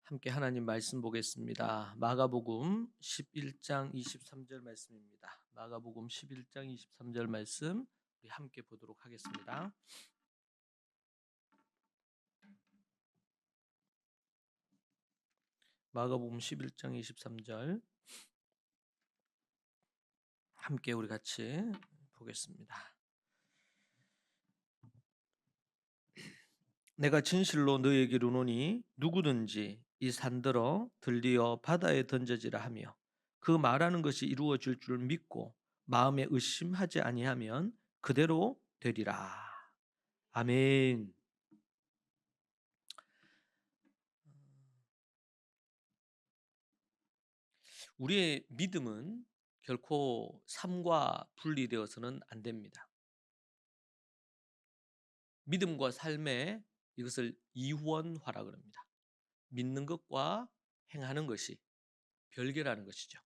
함께 하나님 말씀 보겠습니다. 마가복음 11장 23절 말씀입니다. 마가복음 11장 23절 말씀 우리 함께 보도록 하겠습니다. 마가복음 11장 23절 함께 우리 같이 보겠습니다. 내가 진실로 너에게 이르노니 누구든지 이 산들어 들리어 바다에 던져지라 하며 그 말하는 것이 이루어질 줄 믿고 마음에 의심하지 아니하면 그대로 되리라. 아멘. 우리의 믿음은 결코 삶과 분리되어서는 안 됩니다. 믿음과 삶에 이것을 이원화라 그럽니다. 믿는 것과 행하는 것이 별개라는 것이죠.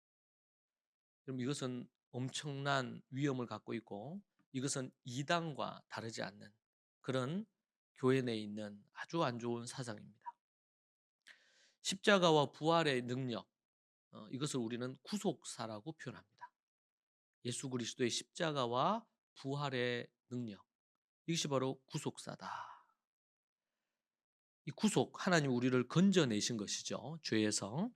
그럼 이것은 엄청난 위험을 갖고 있고 이것은 이단과 다르지 않는 그런 교회 내에 있는 아주 안 좋은 사상입니다. 십자가와 부활의 능력, 이것을 우리는 구속사라고 표현합니다. 예수 그리스도의 십자가와 부활의 능력, 이것이 바로 구속사다. 이 구속, 하나님 우리를 건져내신 것이죠, 죄에서.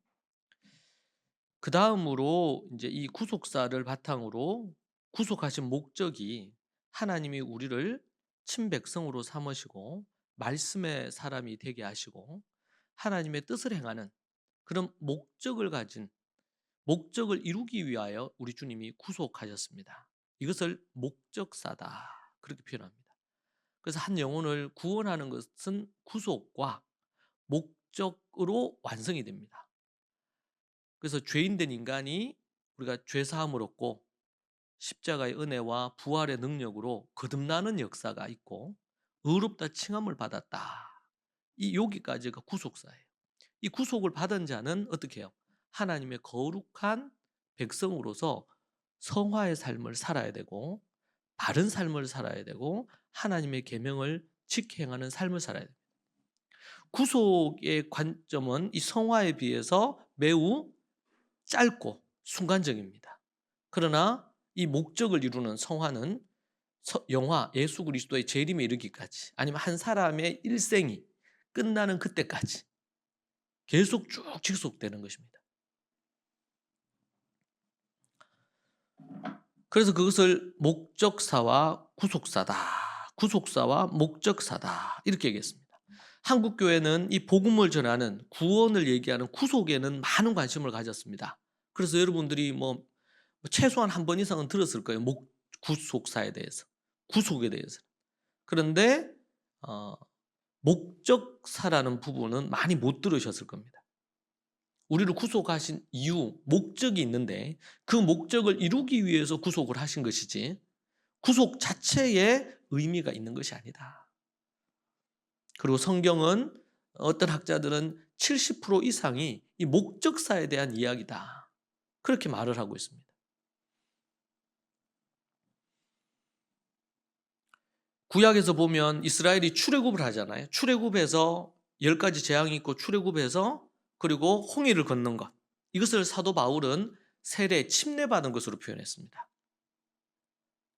그 다음으로 이제 이 구속사를 바탕으로 구속하신 목적이 하나님이 우리를 친백성으로 삼으시고 말씀의 사람이 되게 하시고 하나님의 뜻을 행하는 그런 목적을 가진, 목적을 이루기 위하여 우리 주님이 구속하셨습니다. 이것을 목적사다 그렇게 표현합니다. 그래서 한 영혼을 구원하는 것은 구속과 목적으로 완성이 됩니다. 그래서 죄인된 인간이 우리가 죄사함을 얻고 십자가의 은혜와 부활의 능력으로 거듭나는 역사가 있고 의롭다 칭함을 받았다. 이 여기까지가 구속사예요. 이 구속을 받은 자는 어떻게 해요? 하나님의 거룩한 백성으로서 성화의 삶을 살아야 되고 바른 삶을 살아야 되고 하나님의 계명을 지켜 행하는 삶을 살아야 됩니다. 구속의 관점은 이 성화에 비해서 매우 짧고 순간적입니다. 그러나 이 목적을 이루는 성화는 영화 예수 그리스도의 재림에 이르기까지 아니면 한 사람의 일생이 끝나는 그때까지 계속 쭉 지속되는 것입니다. 그래서 그것을 목적사와 구속사다, 구속사와 목적사다 이렇게 얘기했습니다. 한국 교회는 이 복음을 전하는 구원을 얘기하는 구속에는 많은 관심을 가졌습니다. 그래서 여러분들이 최소한 한 번 이상은 들었을 거예요. 구속사에 대해서, 구속에 대해서. 그런데 목적사라는 부분은 많이 못 들으셨을 겁니다. 우리를 구속하신 이유, 목적이 있는데 그 목적을 이루기 위해서 구속을 하신 것이지 구속 자체에 의미가 있는 것이 아니다. 그리고 성경은 어떤 학자들은 70% 이상이 이 목적사에 대한 이야기다. 그렇게 말을 하고 있습니다. 구약에서 보면 이스라엘이 출애굽을 하잖아요. 출애굽해서 10가지 재앙이 있고 출애굽해서 그리고 홍해를 건넌 것. 이것을 사도 바울은 세례, 침례받은 것으로 표현했습니다.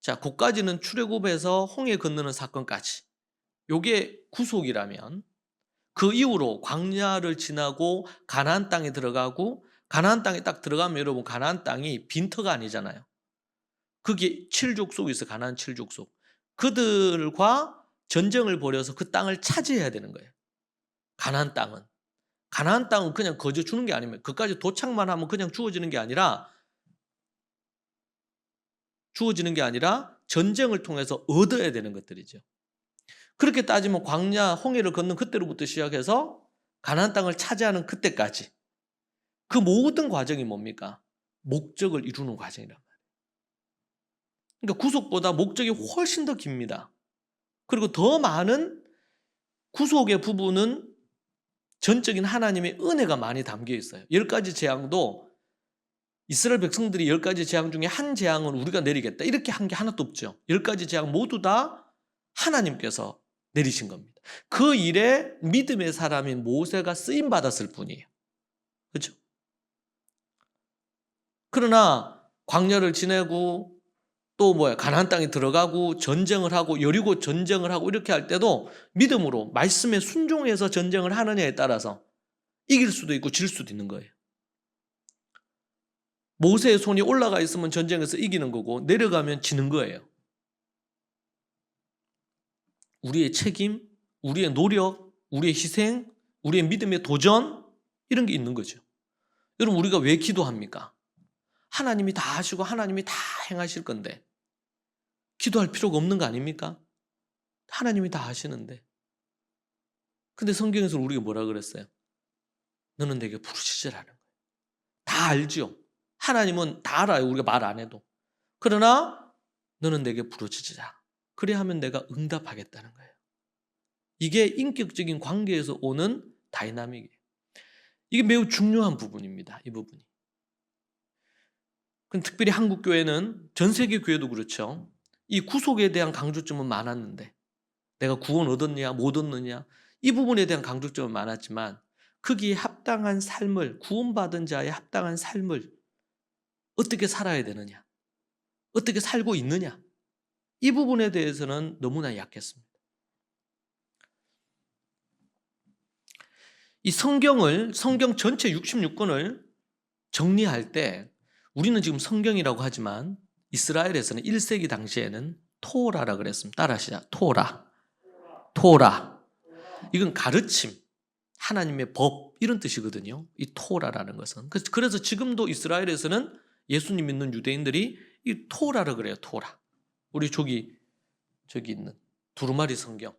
자, 그까지는 출애굽해서 홍해 건너는 사건까지. 요게 구속이라면 그 이후로 광야를 지나고 가나안 땅에 들어가고 가나안 땅에 딱 들어가면 여러분 가나안 땅이 빈터가 아니잖아요. 그게 7족속이 있어요. 가나안 7족속. 그들과 전쟁을 벌여서 그 땅을 차지해야 되는 거예요. 가나안 땅은. 가나안 땅은 그냥 거저 주는 게 아니면 그까지 도착만 하면 그냥 주어지는 게 아니라 전쟁을 통해서 얻어야 되는 것들이죠. 그렇게 따지면 광야 홍해를 건넌 그때로부터 시작해서 가나안 땅을 차지하는 그때까지 그 모든 과정이 뭡니까? 목적을 이루는 과정이란 말이에요. 그러니까 구속보다 목적이 훨씬 더 깁니다. 그리고 더 많은 구속의 부분은 전적인 하나님의 은혜가 많이 담겨 있어요. 10가지 재앙도 이스라엘 백성들이 10가지 재앙 중에 한 재앙은 우리가 내리겠다 이렇게 한 게 하나도 없죠. 10가지 재앙 모두 다 하나님께서 내리신 겁니다. 그 일에 믿음의 사람인 모세가 쓰임 받았을 뿐이에요. 그렇죠? 그러나 광야를 지내고 또 가나안 땅에 들어가고 전쟁을 하고 여리고 전쟁을 하고 이렇게 할 때도 믿음으로 말씀에 순종해서 전쟁을 하느냐에 따라서 이길 수도 있고 질 수도 있는 거예요. 모세의 손이 올라가 있으면 전쟁에서 이기는 거고 내려가면 지는 거예요. 우리의 책임, 우리의 노력, 우리의 희생, 우리의 믿음의 도전 이런 게 있는 거죠. 여러분 우리가 왜 기도합니까? 하나님이 다 하시고 하나님이 다 행하실 건데 기도할 필요가 없는 거 아닙니까? 하나님이 다 하시는데. 근데 성경에서 우리가 뭐라 그랬어요? 너는 내게 부르짖으라는 거예요. 다 알죠. 하나님은 다 알아요. 우리가 말 안 해도. 그러나 너는 내게 부르짖으라. 그래 하면 내가 응답하겠다는 거예요. 이게 인격적인 관계에서 오는 다이나믹이에요. 이게 매우 중요한 부분입니다. 이 부분이. 특별히 한국 교회는 전 세계 교회도 그렇죠. 이 구속에 대한 강조점은 많았는데 내가 구원 얻었냐 못 얻느냐 이 부분에 대한 강조점은 많았지만 거기에 합당한 삶을 구원받은 자의 합당한 삶을 어떻게 살아야 되느냐 어떻게 살고 있느냐 이 부분에 대해서는 너무나 약했습니다. 이 성경 전체 66권을 정리할 때 우리는 지금 성경이라고 하지만 이스라엘에서는 1세기 당시에는 토라라 그랬습니다. 따라하시죠. 토라. 이건 가르침, 하나님의 법 이런 뜻이거든요. 이 토라라는 것은. 그래서 지금도 이스라엘에서는 예수님 믿는 유대인들이 이 토라라 그래요. 토라. 우리 저기 있는 두루마리 성경.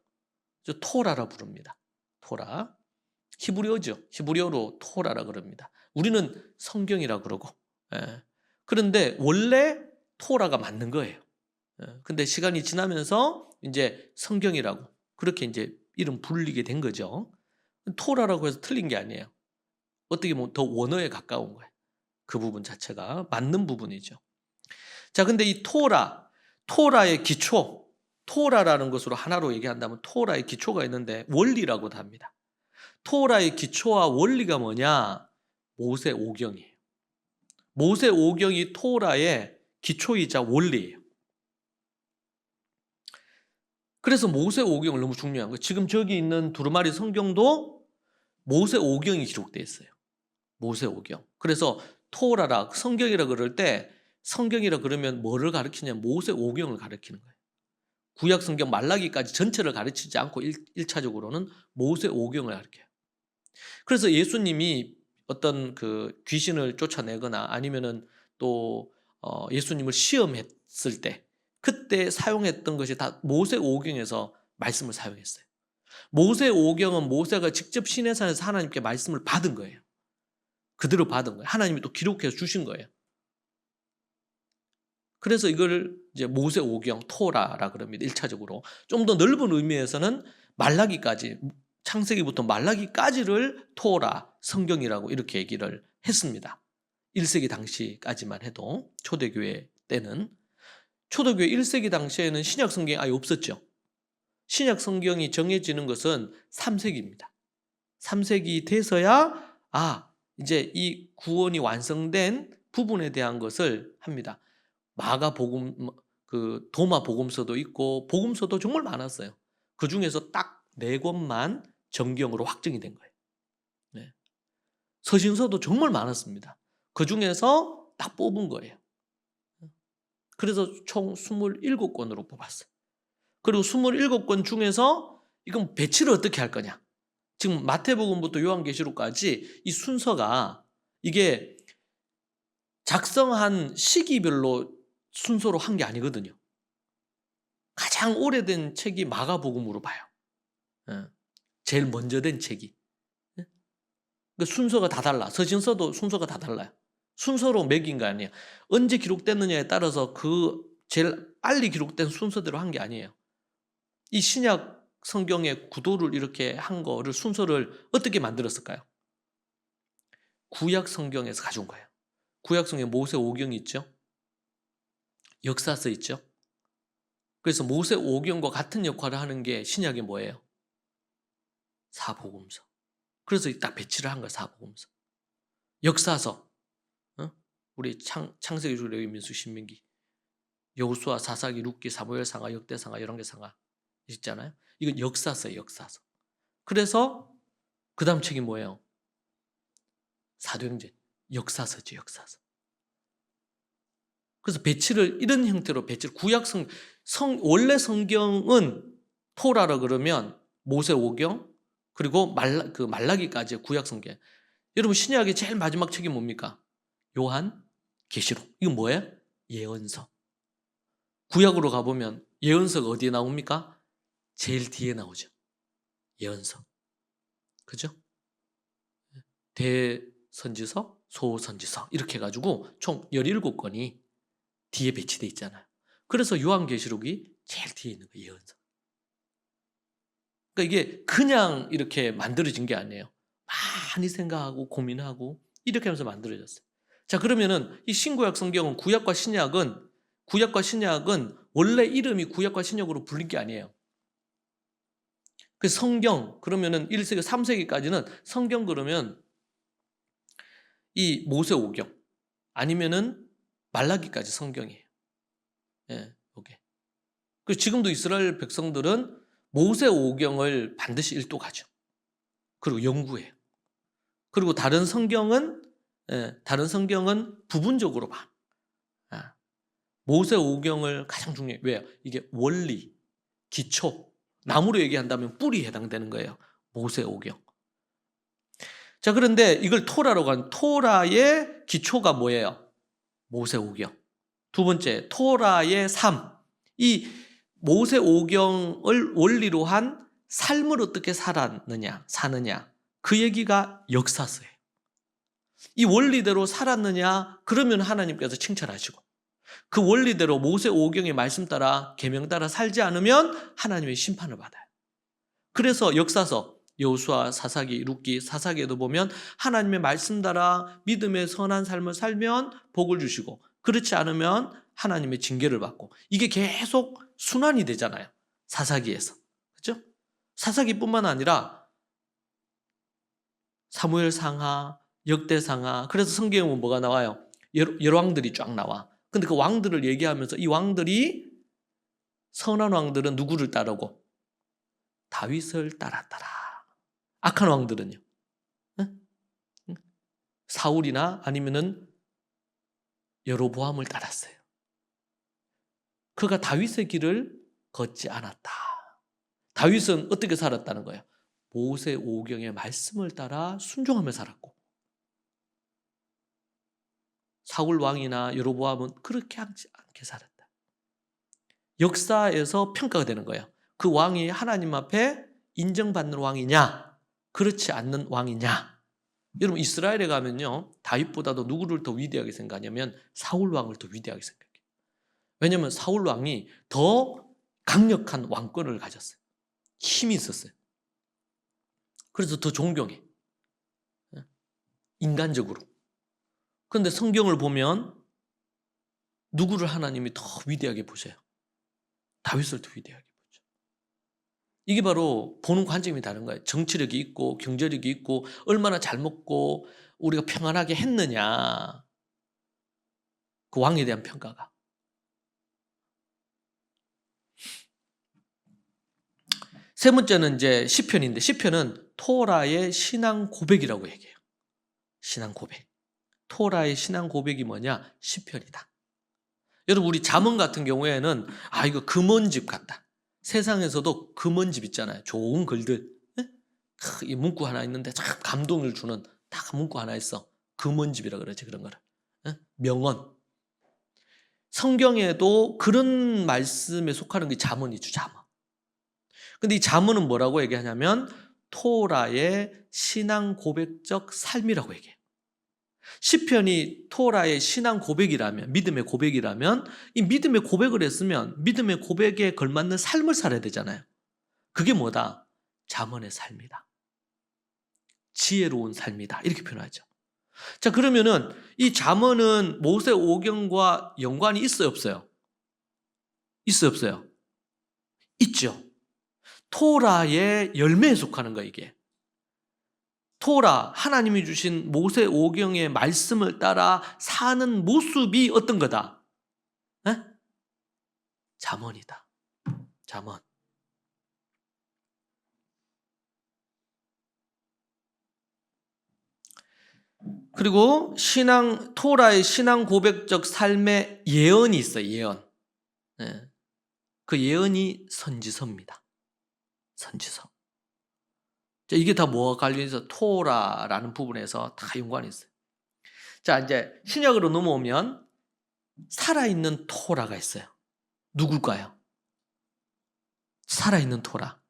저 토라라 부릅니다. 토라. 히브리어죠. 히브리어로 토라라 그럽니다. 우리는 성경이라 그러고. 예. 그런데 원래 토라가 맞는 거예요. 예. 근데 시간이 지나면서 이제 성경이라고 그렇게 이제 이름 불리게 된 거죠. 토라라고 해서 틀린 게 아니에요. 어떻게 보면 더 원어에 가까운 거예요. 그 부분 자체가 맞는 부분이죠. 자, 근데 이 토라의 기초, 토라라는 것으로 하나로 얘기한다면 토라의 기초가 있는데 원리라고도 합니다. 토라의 기초와 원리가 뭐냐? 모세 오경이에요. 모세 오경이 토라의 기초이자 원리예요. 그래서 모세 오경을 너무 중요한 거예요. 지금 저기 있는 두루마리 성경도 모세 오경이 기록되어 있어요. 모세 오경. 그래서 토라라 성경이라 그럴 때 성경이라 그러면 뭐를 가르치냐면 모세 오경을 가르치는 거예요. 구약 성경 말라기까지 전체를 가르치지 않고 1차적으로는 모세 오경을 가르쳐요. 그래서 예수님이 어떤 그 귀신을 쫓아내거나 아니면은 또 예수님을 시험했을 때 그때 사용했던 것이 다 모세 오경에서 말씀을 사용했어요. 모세 오경은 모세가 직접 시내산에서 하나님께 말씀을 받은 거예요. 그대로 받은 거예요. 하나님이 또 기록해서 주신 거예요. 그래서 이걸 이제 모세 오경 토라라 그럽니다. 1차적으로. 좀 더 넓은 의미에서는 말라기까지 창세기부터 말라기까지를 토라 성경이라고 이렇게 얘기를 했습니다. 1세기 당시까지만 해도 초대교회 때는 초대교회 1세기 당시에는 신약 성경이 아예 없었죠. 신약 성경이 정해지는 것은 3세기입니다. 3세기 돼서야 이제 이 구원이 완성된 부분에 대한 것을 합니다. 마가복음, 그 도마 복음서도 있고 복음서도 정말 많았어요. 그 중에서 딱 4권만 정경으로 확정이 된 거예요. 네. 서신서도 정말 많았습니다. 그 중에서 딱 뽑은 거예요. 그래서 총 27권으로 뽑았어요. 그리고 27권 중에서 이건 배치를 어떻게 할 거냐. 지금 마태복음부터 요한계시록까지 이 순서가 이게 작성한 시기별로 순서로 한 게 아니거든요. 가장 오래된 책이 마가복음으로 봐요. 제일 먼저 된 책이. 순서가 다 달라. 서신서도 순서가 다 달라요. 순서로 매긴 거 아니에요. 언제 기록됐느냐에 따라서 그 제일 빨리 기록된 순서대로 한 게 아니에요. 이 신약 성경의 구도를 이렇게 한 거를 순서를 어떻게 만들었을까요? 구약 성경에서 가져온 거예요. 구약 성경에 모세 오경이 있죠. 역사서 있죠. 그래서 모세 오경과 같은 역할을 하는 게 신약이 뭐예요? 사복음서. 그래서 딱 배치를 한 거야, 사복음서. 역사서. 어? 우리 창세기, 출애굽기, 민수, 신명기, 여호수아, 사사기, 룻기, 사무엘상하, 역대상하, 열왕기상하 있잖아요. 이건 역사서예요, 역사서. 그래서 그 다음 책이 뭐예요? 사도행전. 역사서죠, 역사서. 그래서 배치를 이런 형태로 배치를 원래 성경은 토라라 그러면 모세오경 그리고 말라기까지의 구약 성경. 여러분 신약의 제일 마지막 책이 뭡니까? 요한계시록. 이건 뭐예요? 예언서. 구약으로 가보면 예언서가 어디에 나옵니까? 제일 뒤에 나오죠. 예언서. 그죠? 대선지서, 소선지서 이렇게 해가지고 총 17권이 뒤에 배치되어 있잖아요. 그래서 요한계시록이 제일 뒤에 있는 거예요. 예언서. 그러니까 이게 그냥 이렇게 만들어진 게 아니에요. 많이 생각하고 고민하고 이렇게 하면서 만들어졌어요. 자, 그러면은 이 신구약 성경은 구약과 신약은 원래 이름이 구약과 신약으로 불린 게 아니에요. 그 성경 그러면은 1세기, 3세기까지는 성경 그러면 이 모세오경 아니면은 말라기까지 성경이에요. 예, 오게. 그 지금도 이스라엘 백성들은 모세오경을 반드시 일독하죠. 그리고 연구해요. 그리고 다른 성경은 부분적으로 봐. 모세오경을 가장 중요해요. 왜요? 이게 원리, 기초, 나무로 얘기한다면 뿌리에 해당되는 거예요. 모세오경. 자, 그런데 이걸 토라로 간 토라의 기초가 뭐예요? 모세오경. 두 번째, 토라의 삶. 이 모세오경을 원리로 한 삶을 어떻게 사느냐. 그 얘기가 역사서예요. 이 원리대로 살았느냐? 그러면 하나님께서 칭찬하시고 그 원리대로 모세오경의 말씀 따라 계명 따라 살지 않으면 하나님의 심판을 받아요. 그래서 역사서 여호수아, 사사기, 룻기, 사사기에도 보면 하나님의 말씀 따라 믿음의 선한 삶을 살면 복을 주시고 그렇지 않으면 하나님의 징계를 받고 이게 계속 순환이 되잖아요. 사사기에서. 그렇죠? 사사기뿐만 아니라 사무엘상하, 역대상하. 그래서 성경에 보면 뭐가 나와요? 여러 왕들이 쫙 나와. 근데 그 왕들을 얘기하면서 이 왕들이 선한 왕들은 누구를 따르고 다윗을 따랐더라. 악한 왕들은요? 사울이나 아니면은 여로보암을 따랐어요. 그가 다윗의 길을 걷지 않았다. 다윗은 어떻게 살았다는 거예요? 모세오경의 말씀을 따라 순종하며 살았고 사울 왕이나 여로보암은 그렇게 않게 살았다. 역사에서 평가가 되는 거예요. 그 왕이 하나님 앞에 인정받는 왕이냐 그렇지 않는 왕이냐. 여러분 이스라엘에 가면요 다윗보다도 누구를 더 위대하게 생각하냐면 사울 왕을 더 위대하게 생각해요. 왜냐하면 사울 왕이 더 강력한 왕권을 가졌어요. 힘이 있었어요. 그래서 더 존경해. 인간적으로. 그런데 성경을 보면 누구를 하나님이 더 위대하게 보셔요? 다윗을 더 위대하게 보죠. 이게 바로 보는 관점이 다른 거예요. 정치력이 있고 경제력이 있고 얼마나 잘 먹고 우리가 평안하게 했느냐. 그 왕에 대한 평가가. 세 번째는 이제 시편인데 시편은 토라의 신앙 고백이라고 얘기해요. 신앙 고백. 토라의 신앙 고백이 뭐냐? 시편이다. 여러분 우리 잠언 같은 경우에는 이거 금원집 같다. 세상에서도 금원집 있잖아요. 좋은 글들. 이 문구 하나 있는데 참 감동을 주는 딱 문구 하나 있어. 금원집이라 그러지 그런 거를. 명언. 성경에도 그런 말씀에 속하는 게 잠언이죠. 잠언. 근데 이 잠언은 뭐라고 얘기하냐면 토라의 신앙 고백적 삶이라고 얘기해요. 시편이 토라의 신앙 고백이라면 믿음의 고백이라면 이 믿음의 고백을 했으면 믿음의 고백에 걸맞는 삶을 살아야 되잖아요. 그게 뭐다? 잠언의 삶이다. 지혜로운 삶이다. 이렇게 표현하죠. 자 그러면은 이 잠언은 모세오경과 연관이 있어요 없어요? 있어요 없어요? 있죠. 토라의 열매에 속하는 거예요, 이게. 토라, 하나님이 주신 모세 오경의 말씀을 따라 사는 모습이 어떤 거다? 에? 잠언이다. 잠언. 그리고 토라의 신앙 고백적 삶의 예언이 있어요, 예언. 예. 그 예언이 선지서입니다. 선지서. 자, 이게 다 뭐와 관련해서 토라라는 부분에서 다 연관이 있어요. 자, 이제 신약으로 넘어오면 살아있는 토라가 있어요. 누굴까요? 살아있는 토라.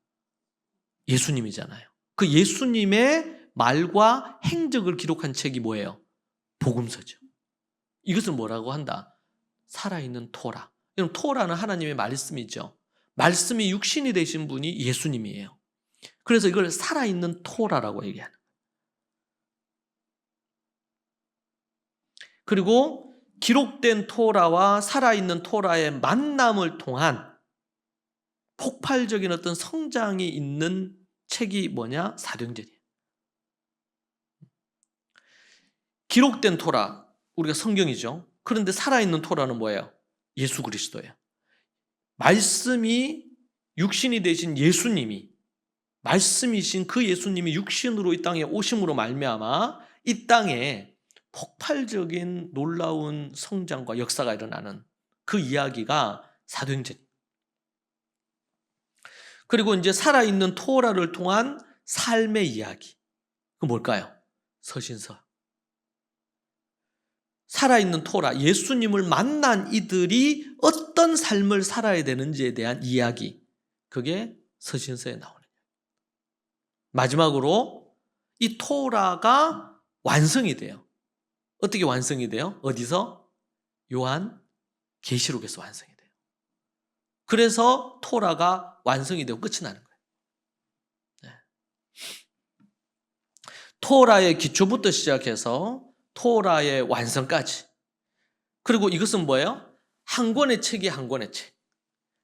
예수님이잖아요. 그 예수님의 말과 행적을 기록한 책이 뭐예요? 복음서죠. 이것을 뭐라고 한다? 살아있는 토라. 여러분, 토라는 하나님의 말씀이죠. 말씀이 육신이 되신 분이 예수님이에요. 그래서 이걸 살아있는 토라라고 얘기하는 거예요. 그리고 기록된 토라와 살아있는 토라의 만남을 통한 폭발적인 어떤 성장이 있는 책이 뭐냐? 사도행전이에요. 기록된 토라, 우리가 성경이죠. 그런데 살아있는 토라는 뭐예요? 예수 그리스도예요. 말씀이 육신이 되신 예수님이, 말씀이신 그 예수님이 육신으로 이 땅에 오심으로 말미암아 이 땅에 폭발적인 놀라운 성장과 역사가 일어나는 그 이야기가 사도행전. 그리고 이제 살아있는 토라를 통한 삶의 이야기. 그 뭘까요? 서신서. 살아있는 토라, 예수님을 만난 이들이 어떤 삶을 살아야 되는지에 대한 이야기. 그게 서신서에 나오는 거예요. 마지막으로 이 토라가 완성이 돼요. 어떻게 완성이 돼요? 어디서? 요한 계시록에서 완성이 돼요. 그래서 토라가 완성이 되고 끝이 나는 거예요. 네. 토라의 기초부터 시작해서 토라의 완성까지. 그리고 이것은 뭐예요? 한 권의 책이 한 권의 책.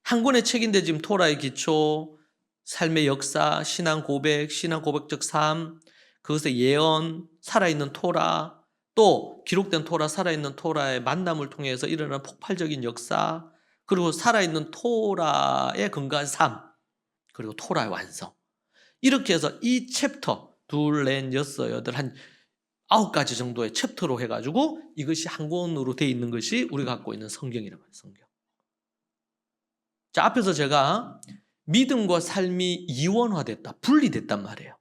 한 권의 책인데 지금 토라의 기초, 삶의 역사, 신앙 고백, 신앙 고백적 삶, 그것의 예언, 살아있는 토라, 또 기록된 토라, 살아있는 토라의 만남을 통해서 일어나는 폭발적인 역사, 그리고 살아있는 토라의 건강한 삶, 그리고 토라의 완성. 이렇게 해서 이 챕터, 둘, 넷, 여섯, 여덟, 한 9가지 정도의 챕터로 해가지고 이것이 한 권으로 되어 있는 것이 우리가 갖고 있는 성경이라고 해요, 성경. 자, 앞에서 제가 믿음과 삶이 이원화됐다, 분리됐단 말이에요.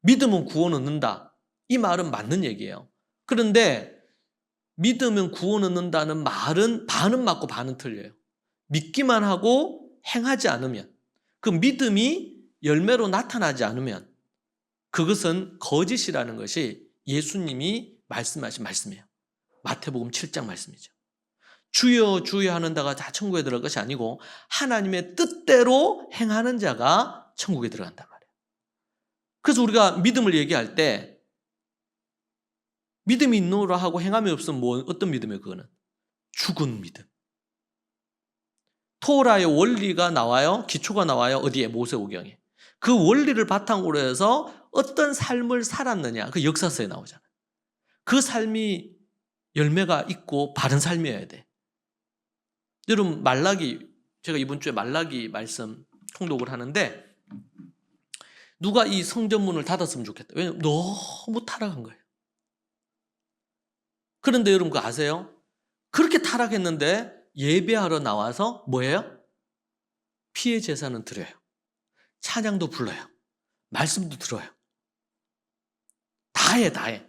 믿음은 구원 얻는다. 이 말은 맞는 얘기예요. 그런데 믿으면 구원 얻는다는 말은 반은 맞고 반은 틀려요. 믿기만 하고 행하지 않으면, 그 믿음이 열매로 나타나지 않으면 그것은 거짓이라는 것이 예수님이 말씀하신 말씀이에요. 마태복음 7장 말씀이죠. 주여 주여 하는 자가 다 천국에 들어갈 것이 아니고 하나님의 뜻대로 행하는 자가 천국에 들어간단 말이에요. 그래서 우리가 믿음을 얘기할 때 믿음이 있노라 하고 행함이 없으면 어떤 믿음이에요? 그거는 죽은 믿음. 토라의 원리가 나와요. 기초가 나와요. 어디에? 모세오경에. 그 원리를 바탕으로 해서 어떤 삶을 살았느냐, 그 역사서에 나오잖아요. 그 삶이 열매가 있고 바른 삶이어야 돼. 여러분, 제가 이번 주에 말라기 말씀 통독을 하는데 누가 이 성전문을 닫았으면 좋겠다. 왜냐면 너무 타락한 거예요. 그런데 여러분 그거 아세요? 그렇게 타락했는데 예배하러 나와서 뭐예요? 피의 제사는 드려요. 찬양도 불러요. 말씀도 들어요. 다 해.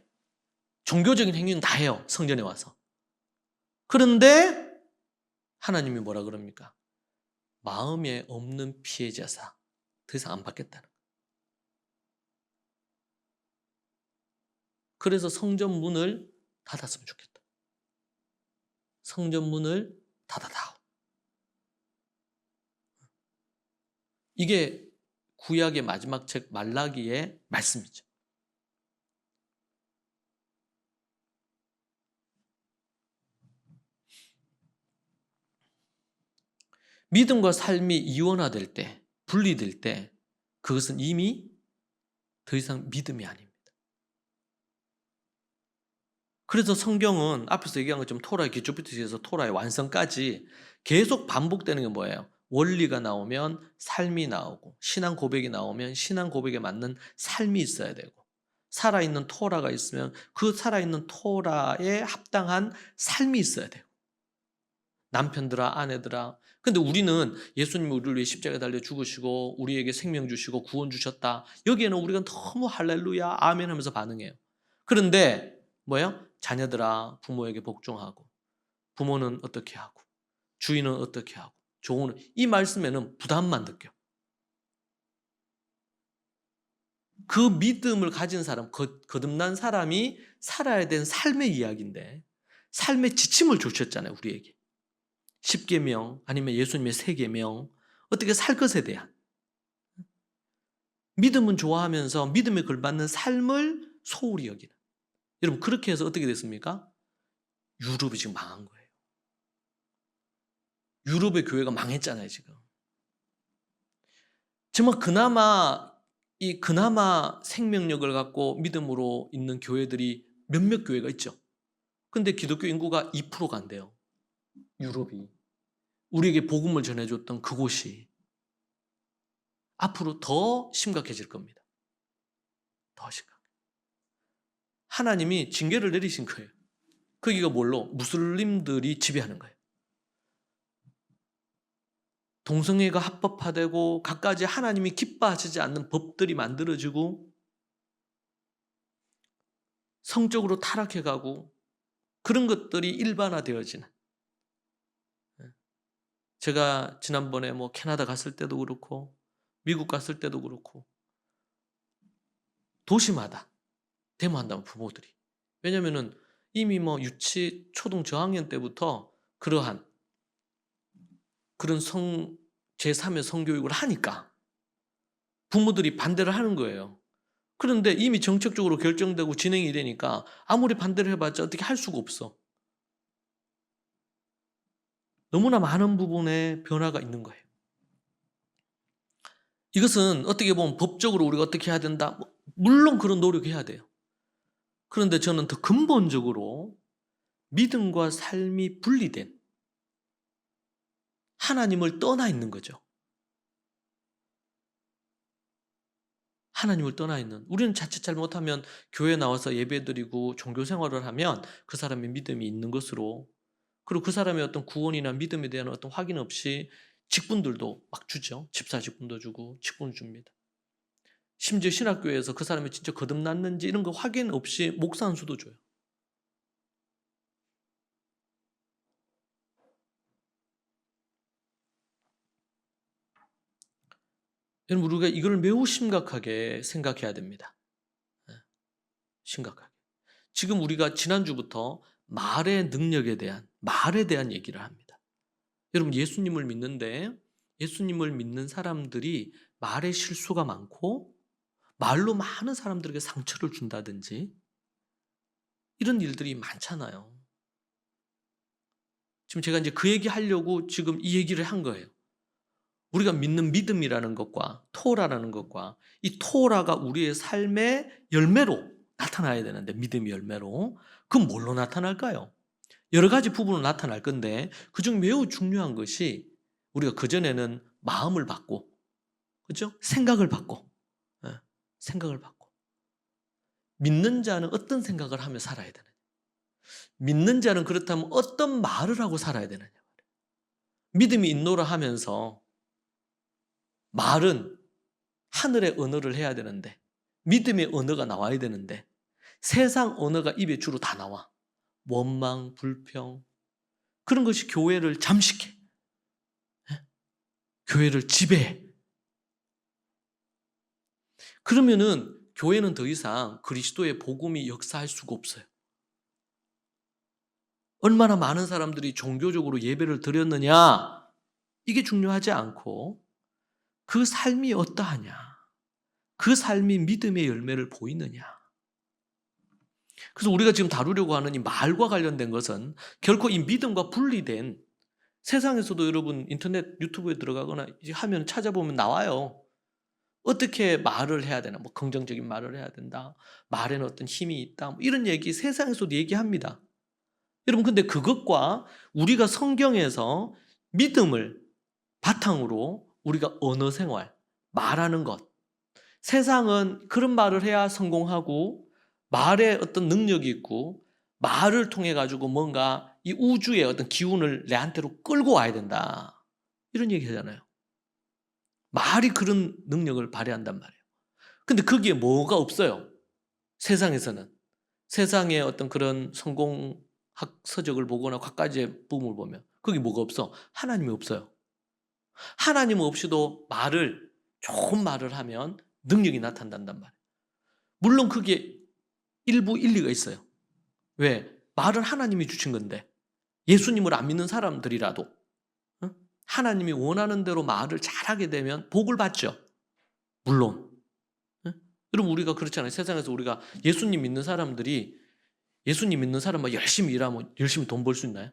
종교적인 행위는 다 해요. 성전에 와서. 그런데 하나님이 뭐라 그럽니까? 마음에 없는 피의 제사 더 이상 안 받겠다는 거예요. 그래서 성전 문을 닫았으면 좋겠다. 성전 문을 닫아다오. 이게 구약의 마지막 책 말라기의 말씀이죠. 믿음과 삶이 이원화될 때, 분리될 때 그것은 이미 더 이상 믿음이 아닙니다. 그래서 성경은 앞에서 얘기한 것처럼 토라의 기초부터 시작해서 토라의 완성까지 계속 반복되는 게 뭐예요? 원리가 나오면 삶이 나오고, 신앙 고백이 나오면 신앙 고백에 맞는 삶이 있어야 되고, 살아있는 토라가 있으면 그 살아있는 토라에 합당한 삶이 있어야 돼요. 남편들아, 아내들아. 근데 우리는 예수님이 우리를 위해 십자가에 달려 죽으시고 우리에게 생명 주시고 구원 주셨다. 여기에는 우리가 너무 할렐루야, 아멘 하면서 반응해요. 그런데 뭐예요? 자녀들아, 부모에게 복종하고, 부모는 어떻게 하고, 주인은 어떻게 하고, 종은, 이 말씀에는 부담만 느껴. 그 믿음을 가진 사람, 거듭난 사람이 살아야 된 삶의 이야기인데, 삶의 지침을 주셨잖아요, 우리에게. 10계명 아니면 예수님의 3계명, 어떻게 살 것에 대한 믿음은 좋아하면서 믿음에 걸맞는 삶을 소홀히 여기는. 여러분, 그렇게 해서 어떻게 됐습니까? 유럽이 지금 망한 거예요. 유럽의 교회가 망했잖아요, 지금. 정말 그나마 생명력을 갖고 믿음으로 있는 교회들이 몇몇 교회가 있죠. 근데 기독교 인구가 2%가 안 돼요. 유럽이. 우리에게 복음을 전해줬던 그곳이 앞으로 더 심각해질 겁니다. 더 심각. 하나님이 징계를 내리신 거예요. 거기가 뭘로? 무슬림들이 지배하는 거예요. 동성애가 합법화되고 갖가지 하나님이 기뻐하시지 않는 법들이 만들어지고 성적으로 타락해가고 그런 것들이 일반화되어지는. 제가 지난번에 캐나다 갔을 때도 그렇고 미국 갔을 때도 그렇고 도시마다 데모한다면 부모들이. 왜냐면은 이미 유치, 초등 저학년 때부터 그러한 그런 제3의 성교육을 하니까 부모들이 반대를 하는 거예요. 그런데 이미 정책적으로 결정되고 진행이 되니까 아무리 반대를 해봤자 어떻게 할 수가 없어. 너무나 많은 부분에 변화가 있는 거예요. 이것은 어떻게 보면 법적으로 우리가 어떻게 해야 된다? 물론 그런 노력해야 돼요. 그런데 저는 더 근본적으로 믿음과 삶이 분리된, 하나님을 떠나 있는 거죠. 하나님을 떠나 있는. 우리는 자칫 잘못하면 교회 나와서 예배드리고 종교 생활을 하면 그 사람의 믿음이 있는 것으로, 그리고 그 사람의 어떤 구원이나 믿음에 대한 어떤 확인 없이 직분들도 막 주죠. 집사 직분도 주고 직분 줍니다. 심지어 신학교에서 그 사람이 진짜 거듭났는지 이런 거 확인 없이 목사 한 수도 줘요. 여러분, 우리가 이걸 매우 심각하게 생각해야 됩니다. 심각하게. 지금 우리가 지난주부터 말의 능력에 대한, 말에 대한 얘기를 합니다. 여러분, 예수님을 믿는데 예수님을 믿는 사람들이 말에 실수가 많고 말로 많은 사람들에게 상처를 준다든지 이런 일들이 많잖아요. 지금 제가 이제 그 얘기 하려고 지금 이 얘기를 한 거예요. 우리가 믿는 믿음이라는 것과 토라라는 것과 이 토라가 우리의 삶의 열매로 나타나야 되는데, 믿음의 열매로. 그건 뭘로 나타날까요? 여러 가지 부분으로 나타날 건데 그중 매우 중요한 것이 우리가 그전에는 마음을 받고, 그렇죠? 생각을 받고, 생각을 받고. 믿는 자는 어떤 생각을 하며 살아야 되느냐? 믿는 자는 그렇다면 어떤 말을 하고 살아야 되느냐? 믿음이 있노라 하면서 말은 하늘의 언어를 해야 되는데, 믿음의 언어가 나와야 되는데 세상 언어가 입에 주로 다 나와. 원망, 불평, 그런 것이 교회를 잠식해. 교회를 지배해. 그러면은 교회는 더 이상 그리스도의 복음이 역사할 수가 없어요. 얼마나 많은 사람들이 종교적으로 예배를 드렸느냐, 이게 중요하지 않고 그 삶이 어떠하냐, 그 삶이 믿음의 열매를 보이느냐. 그래서 우리가 지금 다루려고 하는 이 말과 관련된 것은 결코 이 믿음과 분리된 세상에서도 여러분 인터넷 유튜브에 들어가거나 이제 하면 찾아보면 나와요. 어떻게 말을 해야 되나, 뭐 긍정적인 말을 해야 된다, 말에는 어떤 힘이 있다, 뭐 이런 얘기 세상에서도 얘기합니다. 여러분, 근데 그것과 우리가 성경에서 믿음을 바탕으로 우리가 언어 생활, 말하는 것, 세상은 그런 말을 해야 성공하고 말에 어떤 능력이 있고 말을 통해 가지고 뭔가 이 우주의 어떤 기운을 내한테로 끌고 와야 된다, 이런 얘기 하잖아요. 말이 그런 능력을 발휘한단 말이에요. 근데 거기에 뭐가 없어요. 세상에서는. 세상의 어떤 그런 성공학 서적을 보거나 갖가지의 부분을 보면 거기 뭐가 없어? 하나님이 없어요. 하나님 없이도 말을, 좋은 말을 하면 능력이 나타난단 말이에요. 물론 그게 일부 일리가 있어요. 왜? 말은 하나님이 주신 건데 예수님을 안 믿는 사람들이라도 하나님이 원하는 대로 말을 잘하게 되면 복을 받죠. 물론. 여러분, 우리가 그렇잖아요. 세상에서 우리가 예수님 믿는 사람들이 예수님 믿는 사람만 열심히 일하면 열심히 돈 벌 수 있나요?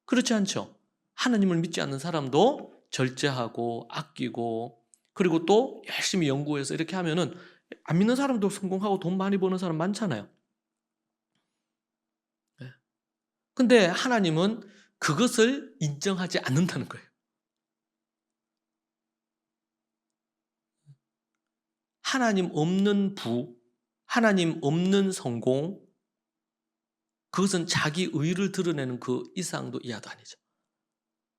그렇지 않죠. 하나님을 믿지 않는 사람도 절제하고 아끼고 그리고 또 열심히 연구해서 이렇게 하면은 안 믿는 사람도 성공하고 돈 많이 버는 사람 많잖아요. 근데 하나님은 그것을 인정하지 않는다는 거예요. 하나님 없는 부, 하나님 없는 성공, 그것은 자기 의를 드러내는 그 이상도 이하도 아니죠.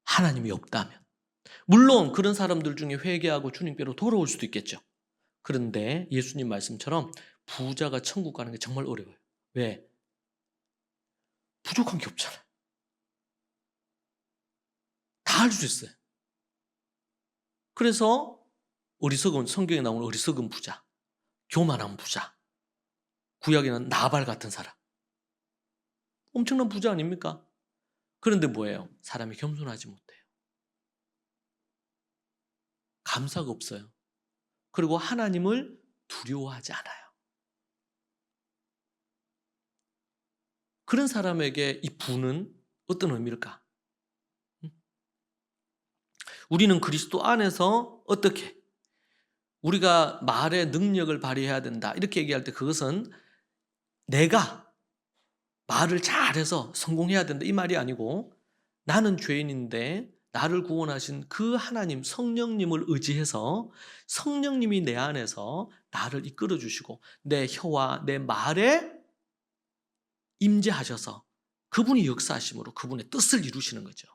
하나님이 없다면. 물론 그런 사람들 중에 회개하고 주님께로 돌아올 수도 있겠죠. 그런데 예수님 말씀처럼 부자가 천국 가는 게 정말 어려워요. 왜? 부족한 게 없잖아요. 다 할 수 있어요. 그래서 어리석은, 성경에 나오는 어리석은 부자, 교만한 부자, 구약에는 나발 같은 사람, 엄청난 부자 아닙니까? 그런데 뭐예요? 사람이 겸손하지 못해요. 감사가 없어요. 그리고 하나님을 두려워하지 않아요. 그런 사람에게 이 부는 어떤 의미일까? 우리는 그리스도 안에서 어떻게 우리가 말의 능력을 발휘해야 된다, 이렇게 얘기할 때 그것은 내가 말을 잘해서 성공해야 된다 이 말이 아니고, 나는 죄인인데 나를 구원하신 그 하나님 성령님을 의지해서 성령님이 내 안에서 나를 이끌어 주시고 내 혀와 내 말에 임재하셔서 그분이 역사하심으로 그분의 뜻을 이루시는 거죠.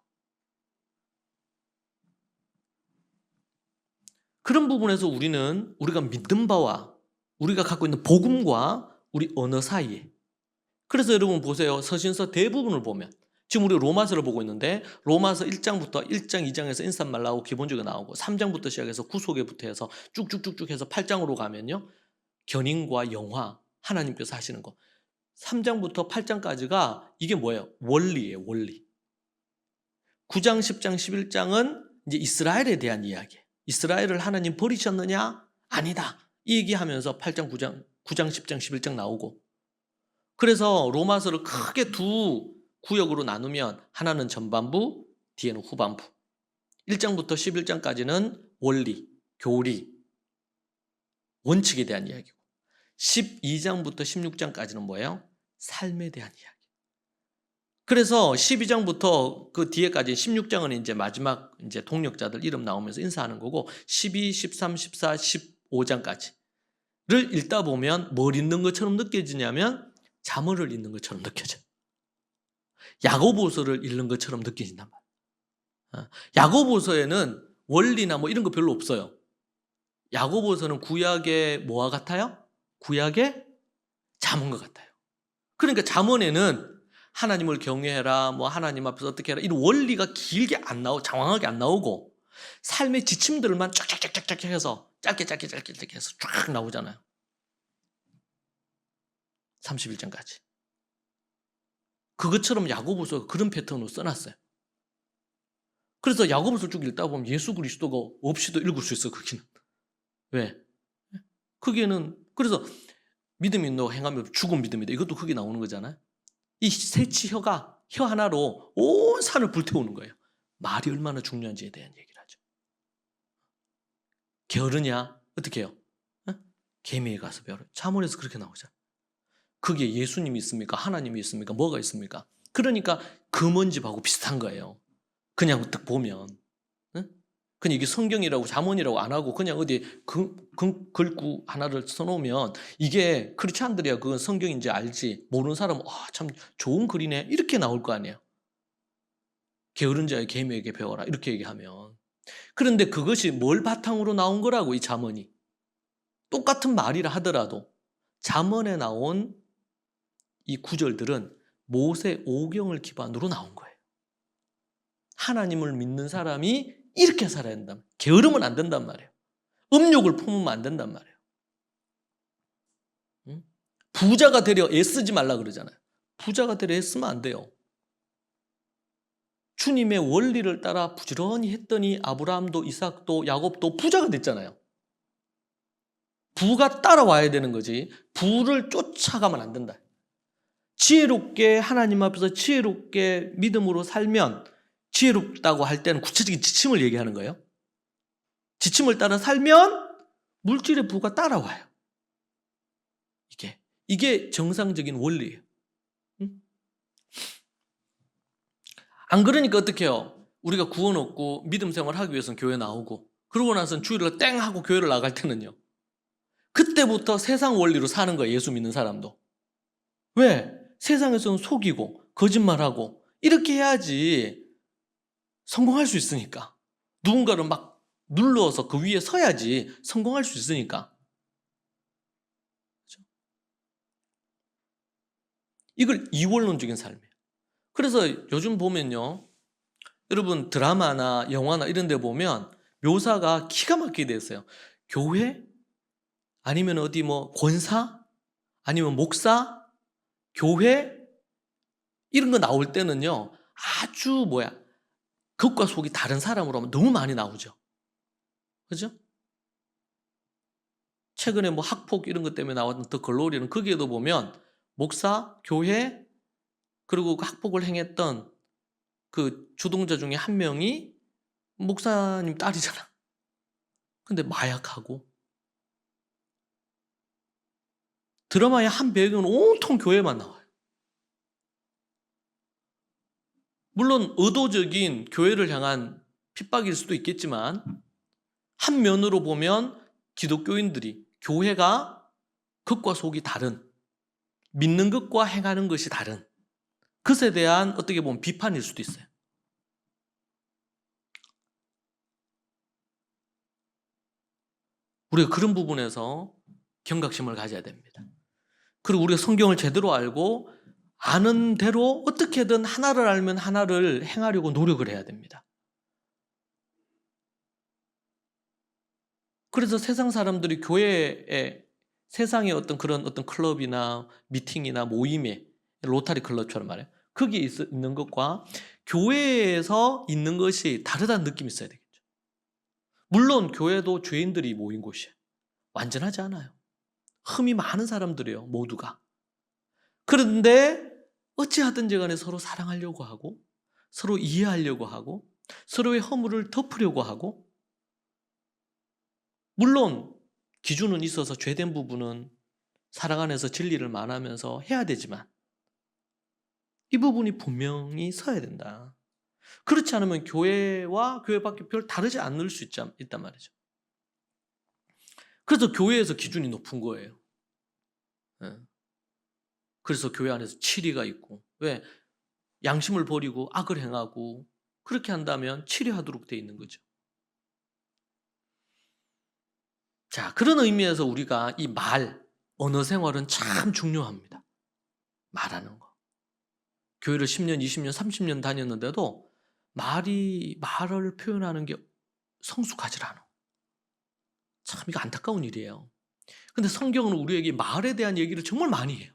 그런 부분에서 우리는 우리가 믿는 바와 우리가 갖고 있는 복음과 우리 언어 사이에, 그래서 여러분 보세요. 서신서 대부분을 보면 지금 우리 로마서를 보고 있는데 로마서 1장부터 1장 2장에서 인사말 나오고 기본적으로 나오고 3장부터 시작해서 구속에부터 해서 쭉쭉쭉쭉 해서 8장으로 가면요, 견인과 영화, 하나님께서 하시는 거, 3장부터 8장까지가 이게 뭐예요? 원리예요. 원리. 9장 10장 11장은 이제 이스라엘에 대한 이야기예요. 이스라엘을 하나님 버리셨느냐? 아니다. 이 얘기하면서 8장 9장 10장 11장 나오고, 그래서 로마서를 크게 두 구역으로 나누면 하나는 전반부, 뒤에는 후반부. 1장부터 11장까지는 원리, 교리, 원칙에 대한 이야기고 12장부터 16장까지는 뭐예요? 삶에 대한 이야기. 그래서 12장부터 그 뒤에까지 16장은 이제 마지막 이제 동력자들 이름 나오면서 인사하는 거고 12, 13, 14, 15장까지를 읽다 보면 뭘 읽는 것처럼 느껴지냐면 잠언을 읽는 것처럼 느껴져. 야고보서를 읽는 것처럼 느껴진단 말이에요. 야고보서에는 원리나 뭐 이런 거 별로 없어요. 야고보서는 구약의 뭐와 같아요? 구약의 잠언과 같아요. 그러니까 잠언에는 하나님을 경외해라, 뭐 하나님 앞에서 어떻게 해라, 이런 원리가 길게 안 나오고 장황하게 안 나오고 삶의 지침들만 쫙쫙쫙쫙 해서 짧게 해서 쫙 나오잖아요. 31장까지. 그것처럼 야고보서가 그런 패턴으로 써놨어요. 그래서 야고보서를 쭉 읽다 보면 예수 그리스도가 없이도 읽을 수 있어, 거기는. 왜? 거기에는, 그래서 믿음이 있노 행하며 죽은 믿음이다, 이것도 거기 나오는 거잖아요. 이 새치 혀가 혀 하나로 온 산을 불태우는 거예요. 말이 얼마나 중요한지에 대한 얘기를 하죠. 게으르냐? 어떻게 해요? 어? 계미에 가서 배우라. 잠언에서 그렇게 나오잖아요. 그게 예수님이 있습니까? 하나님이 있습니까? 뭐가 있습니까? 그러니까 금언집하고 비슷한 거예요. 그냥 딱 보면. 응? 그냥 이게 성경이라고 잠언이라고 안 하고 그냥 어디 글구 하나를 써놓으면 이게 크리스찬들이야 그건 성경인지 알지 모르는 사람은 참 좋은 글이네 이렇게 나올 거 아니에요. 게으른 자의 계미에게 배워라 이렇게 얘기하면. 그런데 그것이 뭘 바탕으로 나온 거라고 이 잠언이. 똑같은 말이라 하더라도 잠언에 나온 이 구절들은 모세 오경을 기반으로 나온 거예요. 하나님을 믿는 사람이 이렇게 살아야 된다. 게으르면 안 된단 말이에요. 음욕을 품으면 안 된단 말이에요. 응? 부자가 되려 애쓰지 말라 그러잖아요. 부자가 되려 애쓰면 안 돼요. 주님의 원리를 따라 부지런히 했더니 아브라함도 이삭도 야곱도 부자가 됐잖아요. 부가 따라와야 되는 거지 부를 쫓아가면 안 된다. 지혜롭게 하나님 앞에서 지혜롭게 믿음으로 살면 지혜롭다고 할 때는 구체적인 지침을 얘기하는 거예요. 지침을 따라 살면 물질의 부가 따라와요. 이게 정상적인 원리예요. 응? 안 그러니까 어떻게 해요? 우리가 구원 얻고 믿음 생활 하기 위해서는 교회 나오고 그러고 나서는 주일을 땡 하고 교회를 나갈 때는요. 그때부터 세상 원리로 사는 거예요. 예수 믿는 사람도. 왜? 세상에서는 속이고 거짓말하고 이렇게 해야지 성공할 수 있으니까. 누군가를 막 눌러서 그 위에 서야지 성공할 수 있으니까. 그렇죠? 이걸 이원론적인 삶이에요. 그래서 요즘 보면요. 여러분 드라마나 영화나 이런 데 보면 묘사가 기가 막히게 돼 있어요. 교회? 아니면 어디 뭐 권사? 아니면 목사? 교회? 이런 거 나올 때는요. 아주 겉과 속이 다른 사람으로 하면 너무 많이 나오죠. 그죠? 최근에 뭐 학폭 이런 것 때문에 나왔던 더 글로리는 거기에도 보면 목사, 교회, 그리고 그 학폭을 행했던 그 주동자 중에 한 명이 목사님 딸이잖아. 근데 마약하고 드라마의 한 배경은 온통 교회만 나와요. 물론 의도적인 교회를 향한 핍박일 수도 있겠지만 한 면으로 보면 기독교인들이 교회가 겉과 속이 다른 믿는 것과 행하는 것이 다른 그것에 대한 어떻게 보면 비판일 수도 있어요. 우리가 그런 부분에서 경각심을 가져야 됩니다. 그리고 우리가 성경을 제대로 알고 아는 대로 어떻게든 하나를 알면 하나를 행하려고 노력을 해야 됩니다. 그래서 세상 사람들이 교회에 세상의 어떤 그런 어떤 클럽이나 미팅이나 모임에 로타리 클럽처럼 말해요. 거기에 있는 것과 교회에서 있는 것이 다르다는 느낌이 있어야 되겠죠. 물론 교회도 죄인들이 모인 곳이에요. 완전하지 않아요. 흠이 많은 사람들이에요. 모두가. 그런데 어찌하든지 간에 서로 사랑하려고 하고 서로 이해하려고 하고 서로의 허물을 덮으려고 하고 물론 기준은 있어서 죄된 부분은 사랑 안에서 진리를 말하면서 해야 되지만 이 부분이 분명히 서야 된다. 그렇지 않으면 교회와 교회 밖에 별 다르지 않을 수 있단 말이죠. 그래서 교회에서 기준이 높은 거예요. 그래서 교회 안에서 치리가 있고 왜? 양심을 버리고 악을 행하고 그렇게 한다면 치리하도록 돼 있는 거죠. 자, 그런 의미에서 우리가 이 언어 생활은 참 중요합니다. 말하는 거. 교회를 10년, 20년, 30년 다녔는데도 말을 표현하는 게 성숙하지 않아. 참 이거 안타까운 일이에요. 근데 성경은 우리에게 말에 대한 얘기를 정말 많이 해요.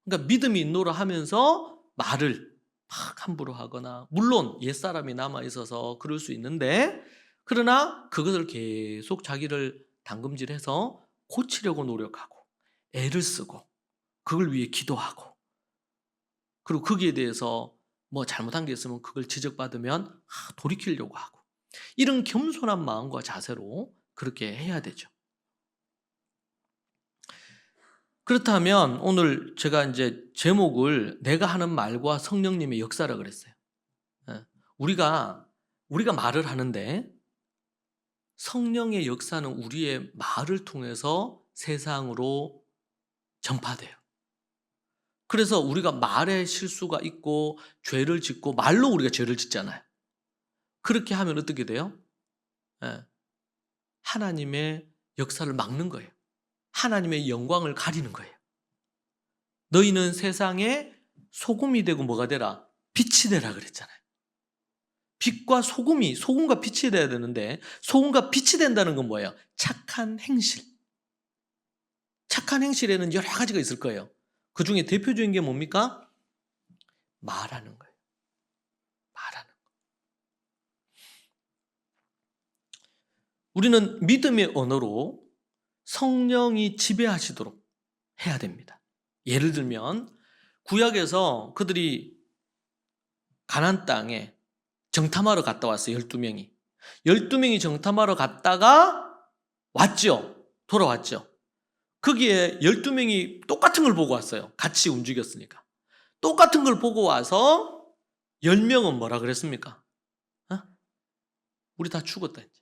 그러니까 믿음이 있노라 하면서 말을 막 함부로 하거나 물론 옛사람이 남아있어서 그럴 수 있는데 그러나 그것을 계속 자기를 담금질해서 고치려고 노력하고 애를 쓰고 그걸 위해 기도하고 그리고 거기에 대해서 뭐 잘못한 게 있으면 그걸 지적받으면 돌이키려고 하고, 이런 겸손한 마음과 자세로 그렇게 해야 되죠. 그렇다면 오늘 제가 이제 제목을 내가 하는 말과 성령님의 역사라 그랬어요. 우리가 말을 하는데 성령의 역사는 우리의 말을 통해서 세상으로 전파돼요. 그래서 우리가 말에 실수가 있고 죄를 짓고 말로 우리가 죄를 짓잖아요. 그렇게 하면 어떻게 돼요? 하나님의 역사를 막는 거예요. 하나님의 영광을 가리는 거예요. 너희는 세상에 소금이 되고 뭐가 되라? 빛이 되라 그랬잖아요. 빛과 소금과 빛이 돼야 되는데, 소금과 빛이 된다는 건 뭐예요? 착한 행실. 착한 행실에는 여러 가지가 있을 거예요. 그 중에 대표적인 게 뭡니까? 말하는 거예요. 말하는 거. 우리는 믿음의 언어로 성령이 지배하시도록 해야 됩니다. 예를 들면 구약에서 그들이 가나안 땅에 정탐하러 갔다 왔어요. 12명이. 12명이 정탐하러 갔다가 왔죠. 돌아왔죠. 거기에 12명이 똑같은 걸 보고 왔어요. 같이 움직였으니까. 똑같은 걸 보고 와서 10명은 뭐라 그랬습니까? 우리 다 죽었다. 이제.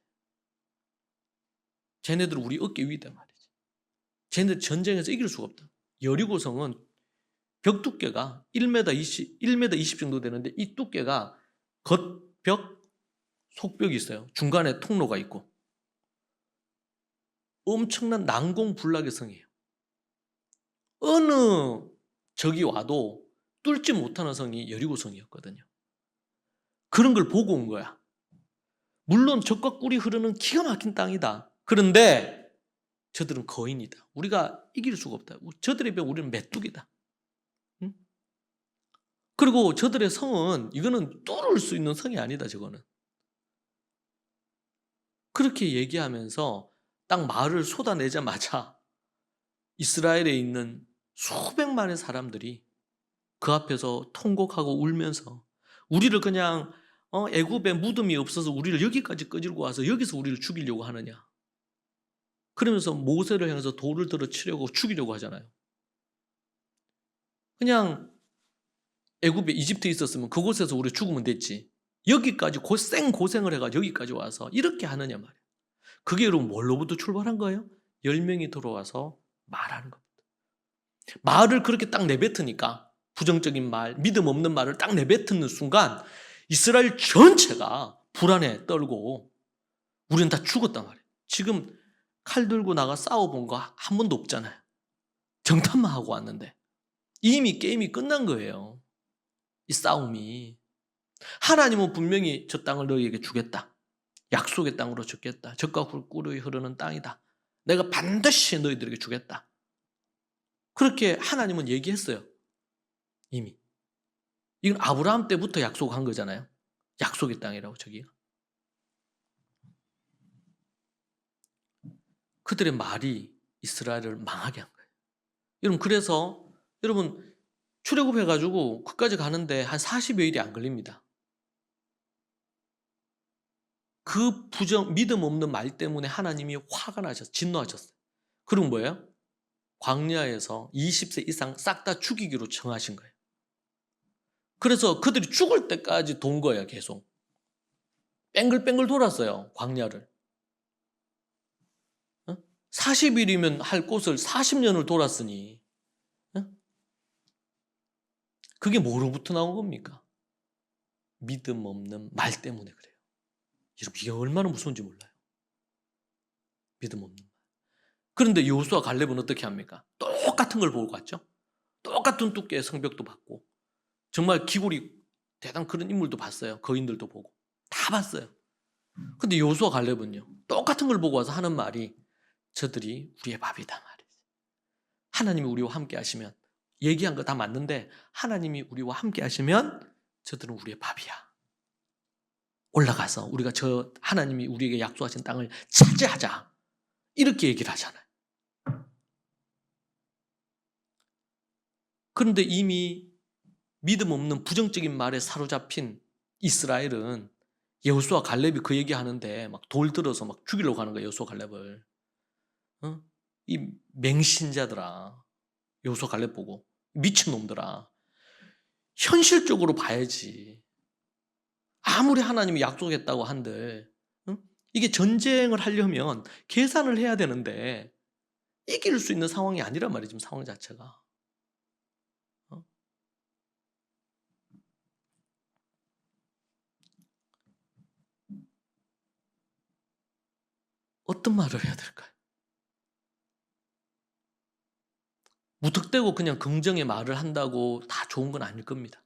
쟤네들 우리 어깨 위다 말이지. 쟤네들 전쟁에서 이길 수가 없다. 여리고성은 벽 두께가 1m 20 정도 되는데, 이 두께가 겉벽, 속벽이 있어요. 중간에 통로가 있고. 엄청난 난공불락의 성이에요. 어느 적이 와도 뚫지 못하는 성이 여리고성이었거든요. 그런 걸 보고 온 거야. 물론 적과 꿀이 흐르는 기가 막힌 땅이다. 그런데 저들은 거인이다. 우리가 이길 수가 없다. 저들에 비해 우리는 메뚜기다. 응? 그리고 저들의 성은 이거는 뚫을 수 있는 성이 아니다. 저거는. 그렇게 얘기하면서 딱 말을 쏟아내자마자 이스라엘에 있는 수백만의 사람들이 그 앞에서 통곡하고 울면서, 우리를 그냥 애굽에 무덤이 없어서 우리를 여기까지 끌고 와서 여기서 우리를 죽이려고 하느냐. 그러면서 모세를 향해서 돌을 들어 치려고 죽이려고 하잖아요. 그냥 애굽에 이집트에 있었으면 그곳에서 우리 죽으면 됐지. 여기까지 고생을 해가지고 여기까지 와서 이렇게 하느냐 말이에요. 그게 여러분 뭘로부터 출발한 거예요? 10명이 들어와서 말하는 겁니다. 말을 그렇게 딱 내뱉으니까, 부정적인 말, 믿음 없는 말을 딱 내뱉는 순간 이스라엘 전체가 불안에 떨고 우리는 다 죽었단 말이에요. 지금 칼 들고 나가 싸워본 거 한 번도 없잖아요. 정탐만 하고 왔는데 이미 게임이 끝난 거예요. 이 싸움이. 하나님은 분명히 저 땅을 너희에게 주겠다. 약속의 땅으로 주겠다. 젖과 꿀이 흐르는 땅이다. 내가 반드시 너희들에게 주겠다. 그렇게 하나님은 얘기했어요. 이미. 이건 아브라함 때부터 약속한 거잖아요. 약속의 땅이라고 저기가. 그들의 말이 이스라엘을 망하게 한 거예요. 여러분, 그래서 여러분 출애굽해가지고 그까지 가는데 한 40여일이 안 걸립니다. 그 믿음 없는 말 때문에 하나님이 화가 나셨어요. 진노하셨어요. 그럼 뭐예요? 광야에서 20세 이상 싹 다 죽이기로 정하신 거예요. 그래서 그들이 죽을 때까지 돈 거예요. 계속. 뺑글뺑글 돌았어요. 광야를. 40일이면 할 곳을 40년을 돌았으니 그게 뭐로부터 나온 겁니까? 믿음 없는 말 때문에 그래요. 여러분, 이게 얼마나 무서운지 몰라요. 믿음 없는 말. 그런데 여호수아 갈렙은 어떻게 합니까? 똑같은 걸 보고 갔죠. 똑같은 두께의 성벽도 봤고, 정말 기골이 대단 그런 인물도 봤어요. 거인들도 보고 다 봤어요. 근데 여호수아 갈렙은요, 똑같은 걸 보고 와서 하는 말이 저들이 우리의 밥이다 말이지. 하나님이 우리와 함께 하시면, 얘기한 거 다 맞는데 하나님이 우리와 함께 하시면 저들은 우리의 밥이야. 올라가서 우리가 저 하나님이 우리에게 약속하신 땅을 차지하자. 이렇게 얘기를 하잖아요. 그런데 이미 믿음 없는 부정적인 말에 사로잡힌 이스라엘은 여호수아 갈렙이 그 얘기하는데 막 돌 들어서 막 죽이려고 하는 거야, 여호수아 갈렙을. 이 맹신자들아, 여호수아 갈렙 보고 미친놈들아. 현실적으로 봐야지. 아무리 하나님이 약속했다고 한들 이게 전쟁을 하려면 계산을 해야 되는데 이길 수 있는 상황이 아니란 말이지, 지금 상황 자체가. 어떤 말을 해야 될까요? 무턱대고 그냥 긍정의 말을 한다고 다 좋은 건 아닐 겁니다.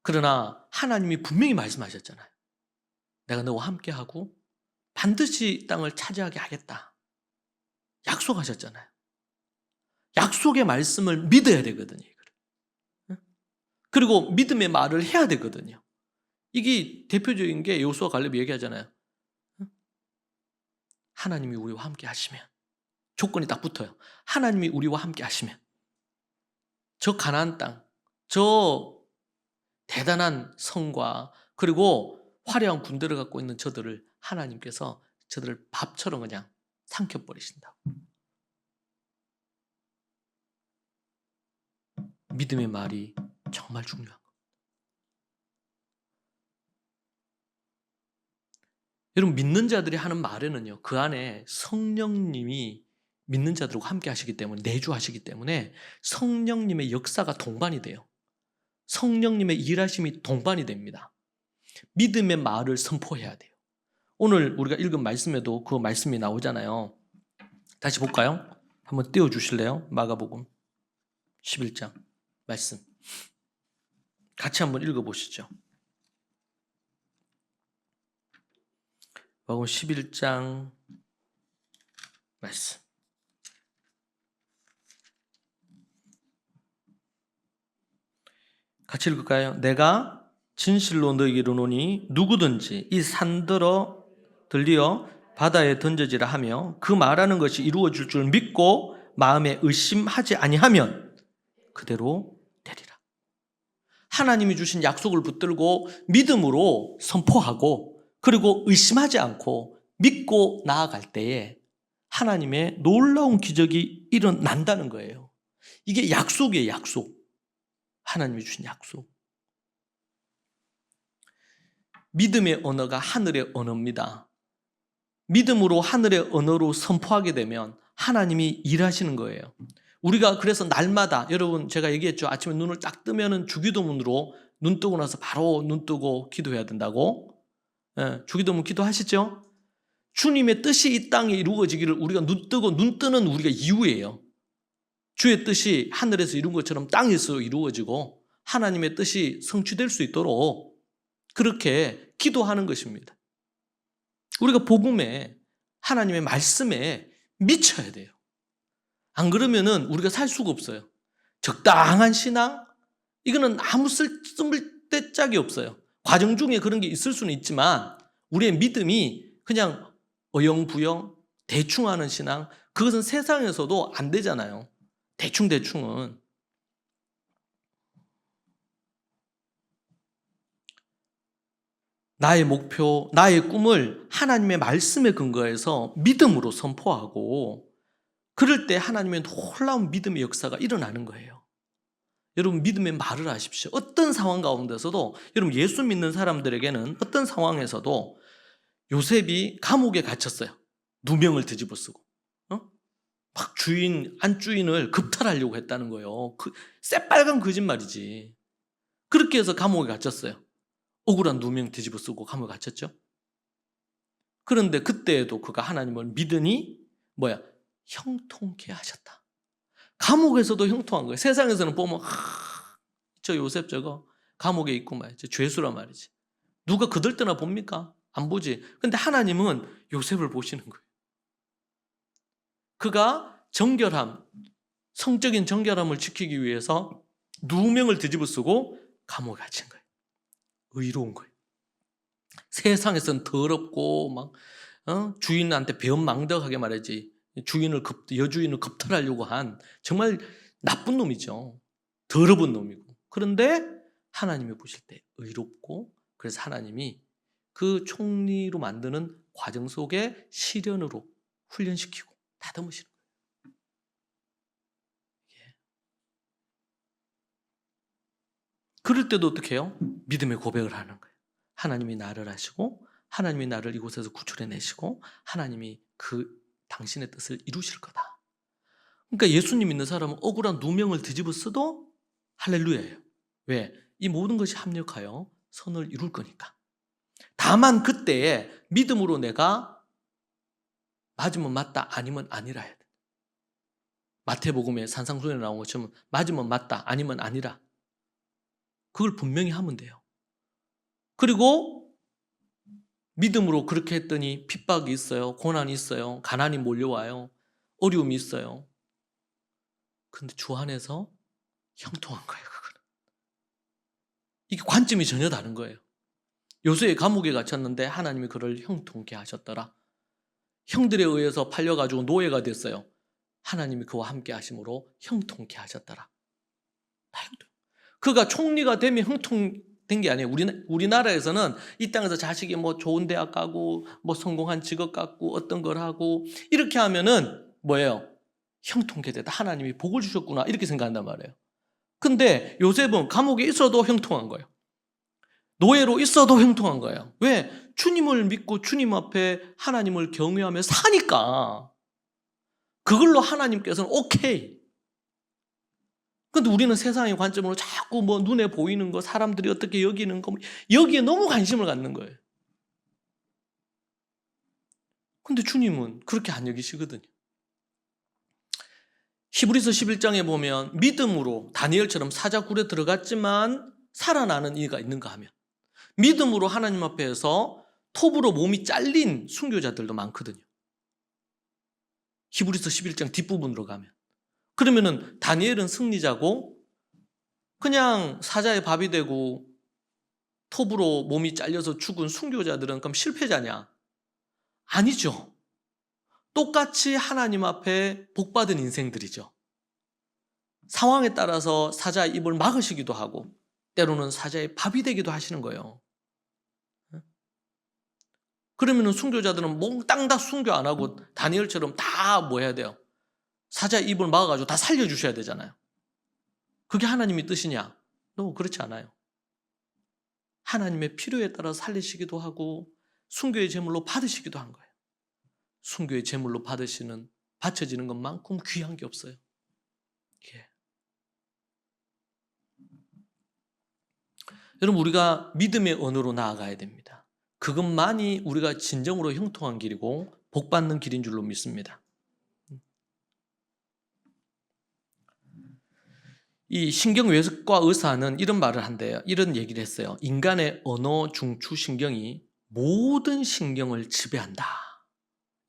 그러나 하나님이 분명히 말씀하셨잖아요. 내가 너와 함께하고 반드시 땅을 차지하게 하겠다. 약속하셨잖아요. 약속의 말씀을 믿어야 되거든요. 그리고 믿음의 말을 해야 되거든요. 이게 대표적인 게 여호수아 갈렙이 얘기하잖아요. 하나님이 우리와 함께 하시면, 조건이 딱 붙어요. 하나님이 우리와 함께 하시면 저 가나안 땅, 저 대단한 성과 그리고 화려한 군대를 갖고 있는 저들을 하나님께서 저들을 밥처럼 그냥 삼켜버리신다고. 믿음의 말이 정말 중요한 겁니다. 여러분, 믿는 자들이 하는 말에는요, 그 안에 성령님이 믿는 자들과 함께 하시기 때문에, 내주하시기 때문에 성령님의 역사가 동반이 돼요. 성령님의 일하심이 동반이 됩니다. 믿음의 말을 선포해야 돼요. 오늘 우리가 읽은 말씀에도 그 말씀이 나오잖아요. 다시 볼까요? 한번 띄워주실래요? 마가복음 11장 말씀 같이 한번 읽어보시죠. 마가복음 11장 말씀 같이 읽을까요? 내가 진실로 너희에게 이르노니 누구든지 이 산더러 들리어 바다에 던져지라 하며 그 말하는 것이 이루어질 줄 믿고 마음에 의심하지 아니하면 그대로 되리라. 하나님이 주신 약속을 붙들고 믿음으로 선포하고 그리고 의심하지 않고 믿고 나아갈 때에 하나님의 놀라운 기적이 일어난다는 거예요. 이게 약속이에요, 약속. 하나님이 주신 약속. 믿음의 언어가 하늘의 언어입니다. 믿음으로 하늘의 언어로 선포하게 되면 하나님이 일하시는 거예요. 우리가 그래서 날마다, 여러분 제가 얘기했죠. 아침에 눈을 딱 뜨면은 주기도문으로 눈 뜨고 나서 바로 눈 뜨고 기도해야 된다고. 주기도문 기도하시죠? 주님의 뜻이 이 땅에 이루어지기를 우리가 눈 뜨고 눈 뜨는 우리가 이유예요. 주의 뜻이 하늘에서 이룬 것처럼 땅에서 이루어지고 하나님의 뜻이 성취될 수 있도록 그렇게 기도하는 것입니다. 우리가 복음에, 하나님의 말씀에 미쳐야 돼요. 안 그러면은 우리가 살 수가 없어요. 적당한 신앙? 이거는 아무 쓸데짝이 짝이 없어요. 과정 중에 그런 게 있을 수는 있지만 우리의 믿음이 그냥 어영부영 대충 하는 신앙, 그것은 세상에서도 안 되잖아요. 대충은. 나의 목표, 나의 꿈을 하나님의 말씀에 근거해서 믿음으로 선포하고 그럴 때 하나님의 놀라운 믿음의 역사가 일어나는 거예요. 여러분 믿음의 말을 하십시오. 어떤 상황 가운데서도, 여러분 예수 믿는 사람들에게는 어떤 상황에서도 요셉이 감옥에 갇혔어요. 누명을 뒤집어 쓰고 막 안주인을 급탈하려고 했다는 거예요. 새빨간 거짓말이지. 그렇게 해서 감옥에 갇혔어요. 억울한 누명 뒤집어 쓰고 감옥에 갇혔죠. 그런데 그때에도 그가 하나님을 믿으니 형통케 하셨다. 감옥에서도 형통한 거예요. 세상에서는 보면 저 요셉 저거 감옥에 있고 말이지, 죄수란 말이지. 누가 그들떠나 봅니까? 안 보지. 근데 하나님은 요셉을 보시는 거예요. 그가 정결함, 성적인 정결함을 지키기 위해서 누명을 뒤집어 쓰고 감옥에 갇힌 거예요. 의로운 거예요. 세상에서는 더럽고 막 주인한테 배은망덕하게 말하지, 여주인을 겁탈하려고 한 정말 나쁜 놈이죠. 더러운 놈이고. 그런데 하나님이 보실 때 의롭고, 그래서 하나님이 그 총리로 만드는 과정 속에 시련으로 훈련시키고 다듬으시는 거예요. 그럴 때도 어떻게 해요? 믿음의 고백을 하는 거예요. 하나님이 나를 하시고, 하나님이 나를 이곳에서 구출해내시고, 하나님이 당신의 뜻을 이루실 거다. 그러니까 예수님 믿는 사람은 억울한 누명을 뒤집어 써도 할렐루야예요. 왜? 이 모든 것이 합력하여 선을 이룰 거니까. 다만 그때에 믿음으로 내가 맞으면 맞다, 아니면 아니라 해야 돼. 마태복음에 산상수훈에 나온 것처럼 맞으면 맞다, 아니면 아니라. 그걸 분명히 하면 돼요. 그리고 믿음으로 그렇게 했더니 핍박이 있어요. 고난이 있어요. 가난이 몰려와요. 어려움이 있어요. 근데 주 안에서 형통한 거예요, 그거는. 이게 관점이 전혀 다른 거예요. 요셉이 감옥에 갇혔는데 하나님이 그를 형통케 하셨더라. 형들에 의해서 팔려가지고 노예가 됐어요. 하나님이 그와 함께 하심으로 형통케 하셨더라. 다 형통. 그가 총리가 되면 형통된 게 아니에요. 우리나라에서는 이 땅에서 자식이 뭐 좋은 대학 가고 뭐 성공한 직업 갖고 어떤 걸 하고 이렇게 하면은 뭐예요? 형통케 되다. 하나님이 복을 주셨구나 이렇게 생각한단 말이에요. 근데 요셉은 감옥에 있어도 형통한 거예요. 노예로 있어도 형통한 거예요. 왜? 주님을 믿고 주님 앞에 하나님을 경외하며 사니까 그걸로 하나님께서는 오케이. 근데 우리는 세상의 관점으로 자꾸 뭐 눈에 보이는 거, 사람들이 어떻게 여기는 거, 여기에 너무 관심을 갖는 거예요. 근데 주님은 그렇게 안 여기시거든요. 히브리서 11장에 보면 믿음으로 다니엘처럼 사자굴에 들어갔지만 살아나는 이가 있는가 하면 믿음으로 하나님 앞에서 톱으로 몸이 잘린 순교자들도 많거든요. 히브리서 11장 뒷부분으로 가면. 그러면은 다니엘은 승리자고 그냥 사자의 밥이 되고 톱으로 몸이 잘려서 죽은 순교자들은 그럼 실패자냐? 아니죠. 똑같이 하나님 앞에 복받은 인생들이죠. 상황에 따라서 사자의 입을 막으시기도 하고 때로는 사자의 밥이 되기도 하시는 거예요. 그러면 순교자들은 몽땅 다 순교 안 하고 다니엘처럼 다 뭐 해야 돼요? 사자의 입을 막아가지고 다 살려주셔야 되잖아요. 그게 하나님의 뜻이냐? 그렇지 않아요. 하나님의 필요에 따라 살리시기도 하고 순교의 제물로 받으시기도 한 거예요. 순교의 제물로 바쳐지는 것만큼 귀한 게 없어요. 예. 여러분 우리가 믿음의 언어로 나아가야 됩니다. 그것만이 우리가 진정으로 형통한 길이고 복받는 길인 줄로 믿습니다. 이 신경외과 의사는 이런 말을 한대요. 이런 얘기를 했어요. 인간의 언어 중추 신경이 모든 신경을 지배한다.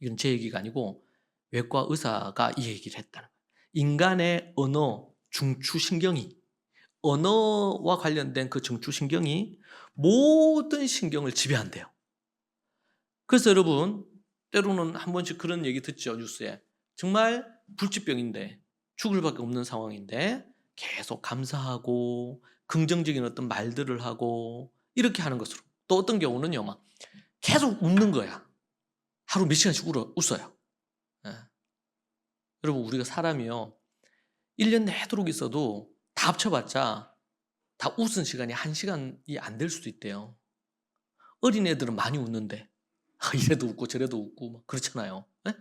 이건 제 얘기가 아니고 외과 의사가 이 얘기를 했다는 거예요. 인간의 언어 중추 신경이 언어와 관련된 그 중추 신경이 모든 신경을 지배한대요. 그래서 여러분 때로는 한 번씩 그런 얘기 듣죠. 뉴스에. 정말 불치병인데 죽을 밖에 없는 상황인데 계속 감사하고 긍정적인 어떤 말들을 하고 이렇게 하는 것으로 또 어떤 경우는요 막 계속 웃는 거야. 하루 몇 시간씩 웃어요. 예. 여러분 우리가 사람이요 1년 내도록 있어도 다 합쳐봤자 다 웃은 시간이 1시간이 안 될 수도 있대요. 어린애들은 많이 웃는데 이래도 웃고 저래도 웃고 막 그렇잖아요. 예?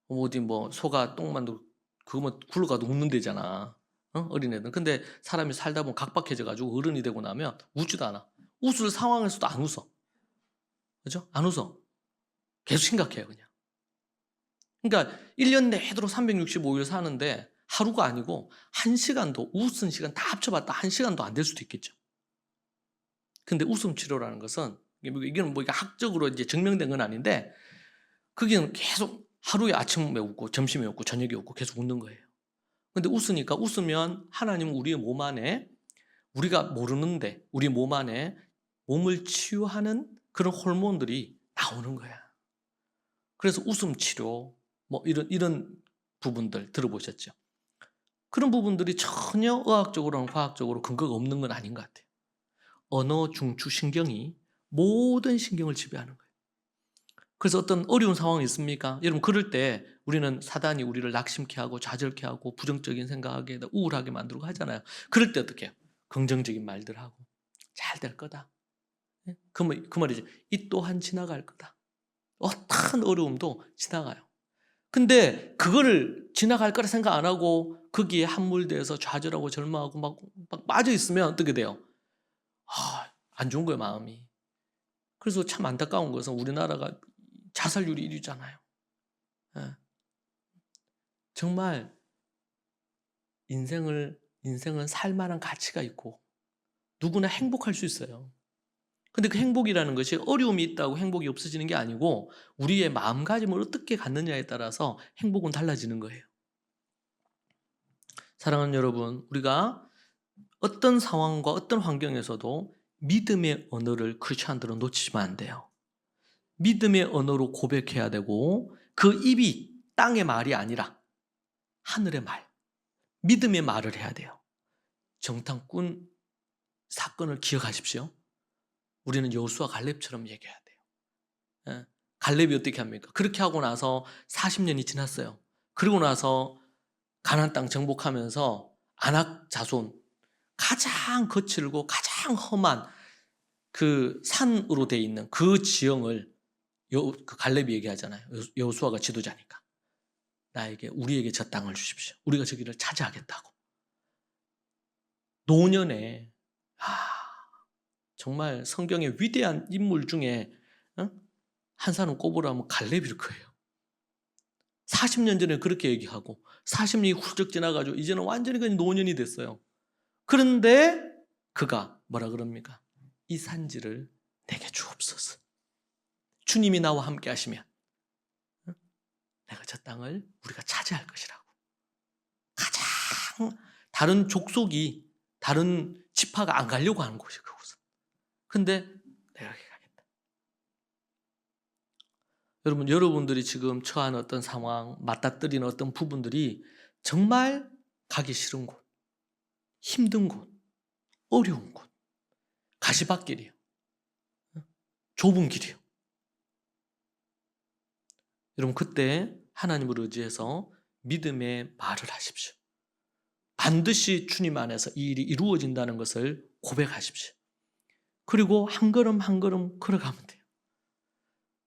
어디 뭐 소가 똥 만들고 그거만 굴러가도 웃는 데잖아. 어린애들은. 근데 사람이 살다 보면 각박해져가지고 어른이 되고 나면 웃지도 않아. 웃을 상황에서도 안 웃어. 그죠? 안 웃어. 계속 심각해요 그냥. 그러니까 1년 내도록 365일 사는데 하루가 아니고 1시간도 웃은 시간 다 합쳐봤다 1시간도 안 될 수도 있겠죠. 근데 웃음 치료라는 것은 이건 뭐 학적으로 이제 증명된 건 아닌데 그게 계속 하루에 아침에 웃고 점심에 웃고 저녁에 웃고 계속 웃는 거예요. 근데 웃으면 하나님은 우리의 몸 안에 우리가 모르는데 우리 몸 안에 몸을 치유하는 그런 호르몬들이 나오는 거야. 그래서 웃음 치료 뭐 이런 부분들 들어보셨죠? 그런 부분들이 전혀 의학적으로나 과학적으로 근거가 없는 건 아닌 것 같아요. 언어 중추 신경이 모든 신경을 지배하는 거예요. 그래서 어떤 어려운 상황이 있습니까? 여러분 그럴 때 우리는 사단이 우리를 낙심케 하고 좌절케 하고 부정적인 생각하게 하고 우울하게 만들고 하잖아요. 그럴 때 어떻게 해요? 긍정적인 말들 하고 잘 될 거다. 예? 그 말이지. 이 또한 지나갈 거다. 어떤 어려움도 지나가요. 근데 그거를 지나갈 거라 생각 안 하고 거기에 함몰돼서 좌절하고 절망하고 막 빠져 있으면 어떻게 돼요? 안 좋은 거예요, 마음이. 그래서 참 안타까운 것은 우리나라가 자살률이 1위잖아요. 예. 정말 인생은 살 만한 가치가 있고 누구나 행복할 수 있어요. 근데 그 행복이라는 것이 어려움이 있다고 행복이 없어지는 게 아니고 우리의 마음가짐을 어떻게 갖느냐에 따라서 행복은 달라지는 거예요. 사랑하는 여러분, 우리가 어떤 상황과 어떤 환경에서도 믿음의 언어를 크리스찬들은 놓치면 안 돼요. 믿음의 언어로 고백해야 되고 그 입이 땅의 말이 아니라 하늘의 말, 믿음의 말을 해야 돼요. 정탐꾼 사건을 기억하십시오. 우리는 여호수아 갈렙처럼 얘기해야 돼요. 예. 갈렙이 어떻게 합니까? 그렇게 하고 나서 40년이 지났어요. 그리고 나서 가나안 땅 정복하면서 아낙 자손 가장 거칠고 가장 험한 그 산으로 돼 있는 그 지형을 그 갈렙이 얘기하잖아요. 여호수아가 지도자니까. 우리에게 저 땅을 주십시오. 우리가 저기를 차지하겠다고. 노년에 정말 성경의 위대한 인물 중에 한 사람 꼽으라면 갈렙일 거예요. 40년 전에 그렇게 얘기하고 40년이 훌쩍 지나가지고 이제는 완전히 그냥 노년이 됐어요. 그런데 그가 뭐라 그럽니까? 이 산지를 내게 주옵소서. 주님이 나와 함께 하시면 내가 저 땅을 우리가 차지할 것이라고. 가장 다른 족속이 다른 지파가 안 가려고 하는 곳이 그곳은. 근데 내가 여기 가겠다. 여러분들이 지금 처한 어떤 상황, 맞닥뜨리는 어떤 부분들이 정말 가기 싫은 곳, 힘든 곳, 어려운 곳, 가시밭길이요. 좁은 길이요. 여러분 그때 하나님을 의지해서 믿음의 말을 하십시오. 반드시 주님 안에서 이 일이 이루어진다는 것을 고백하십시오. 그리고 한 걸음 한 걸음 걸어가면 돼요.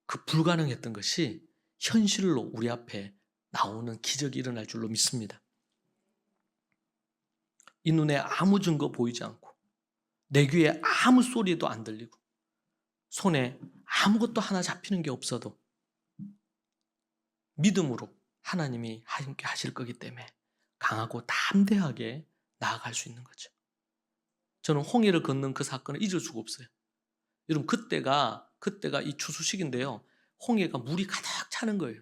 그 불가능했던 것이 현실로 우리 앞에 나오는 기적이 일어날 줄로 믿습니다. 이 눈에 아무 증거 보이지 않고 내 귀에 아무 소리도 안 들리고 손에 아무것도 하나 잡히는 게 없어도 믿음으로 하나님이 함께 하실 거기 때문에 강하고 담대하게 나아갈 수 있는 거죠. 저는 홍해를 건넌 그 사건을 잊을 수가 없어요. 여러분 그때가 이 추수식인데요. 홍해가 물이 가득 차는 거예요.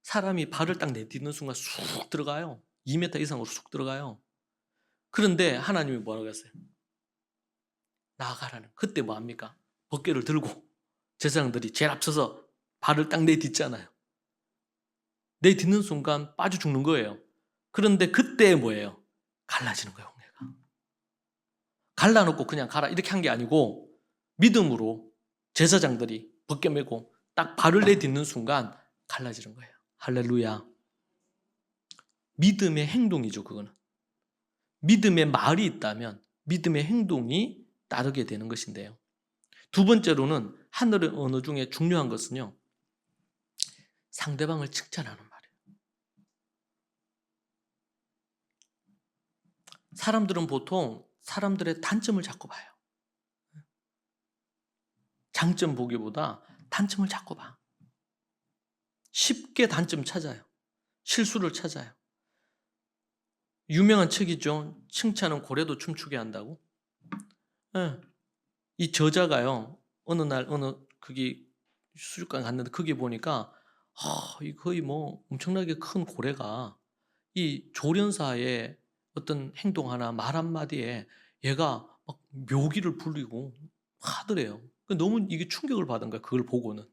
사람이 발을 딱 내딛는 순간 쑥 들어가요. 2m 이상으로 쑥 들어가요. 그런데 하나님이 뭐라고 했어요? 나아가라는. 그때 뭐 합니까? 벗개를 들고 제사장들이 제일 앞서서 발을 딱 내딛잖아요. 내딛는 순간 빠져 죽는 거예요. 그런데 그때 뭐예요? 갈라지는 거예요, 홍해가. 갈라놓고 그냥 가라 이렇게 한 게 아니고 믿음으로 제사장들이 벗겨 메고 딱 발을 내딛는 순간 갈라지는 거예요. 할렐루야. 믿음의 행동이죠, 그거는. 믿음의 말이 있다면 믿음의 행동이 따르게 되는 것인데요. 두 번째로는 하늘의 언어 중에 중요한 것은요. 상대방을 칭찬하는 말이에요. 사람들은 보통 사람들의 단점을 자꾸 봐요. 장점 보기보다 단점을 자꾸 봐. 쉽게 단점 찾아요. 실수를 찾아요. 유명한 책이죠. 칭찬은 고래도 춤추게 한다고. 네. 이 저자가요. 어느 날 거기 수족관 갔는데 거기 보니까 이 거의 뭐 엄청나게 큰 고래가 이 조련사의 어떤 행동 하나 말 한마디에 얘가 막 묘기를 부리고 하더래요. 너무 이게 충격을 받은 거야. 그걸 보고는.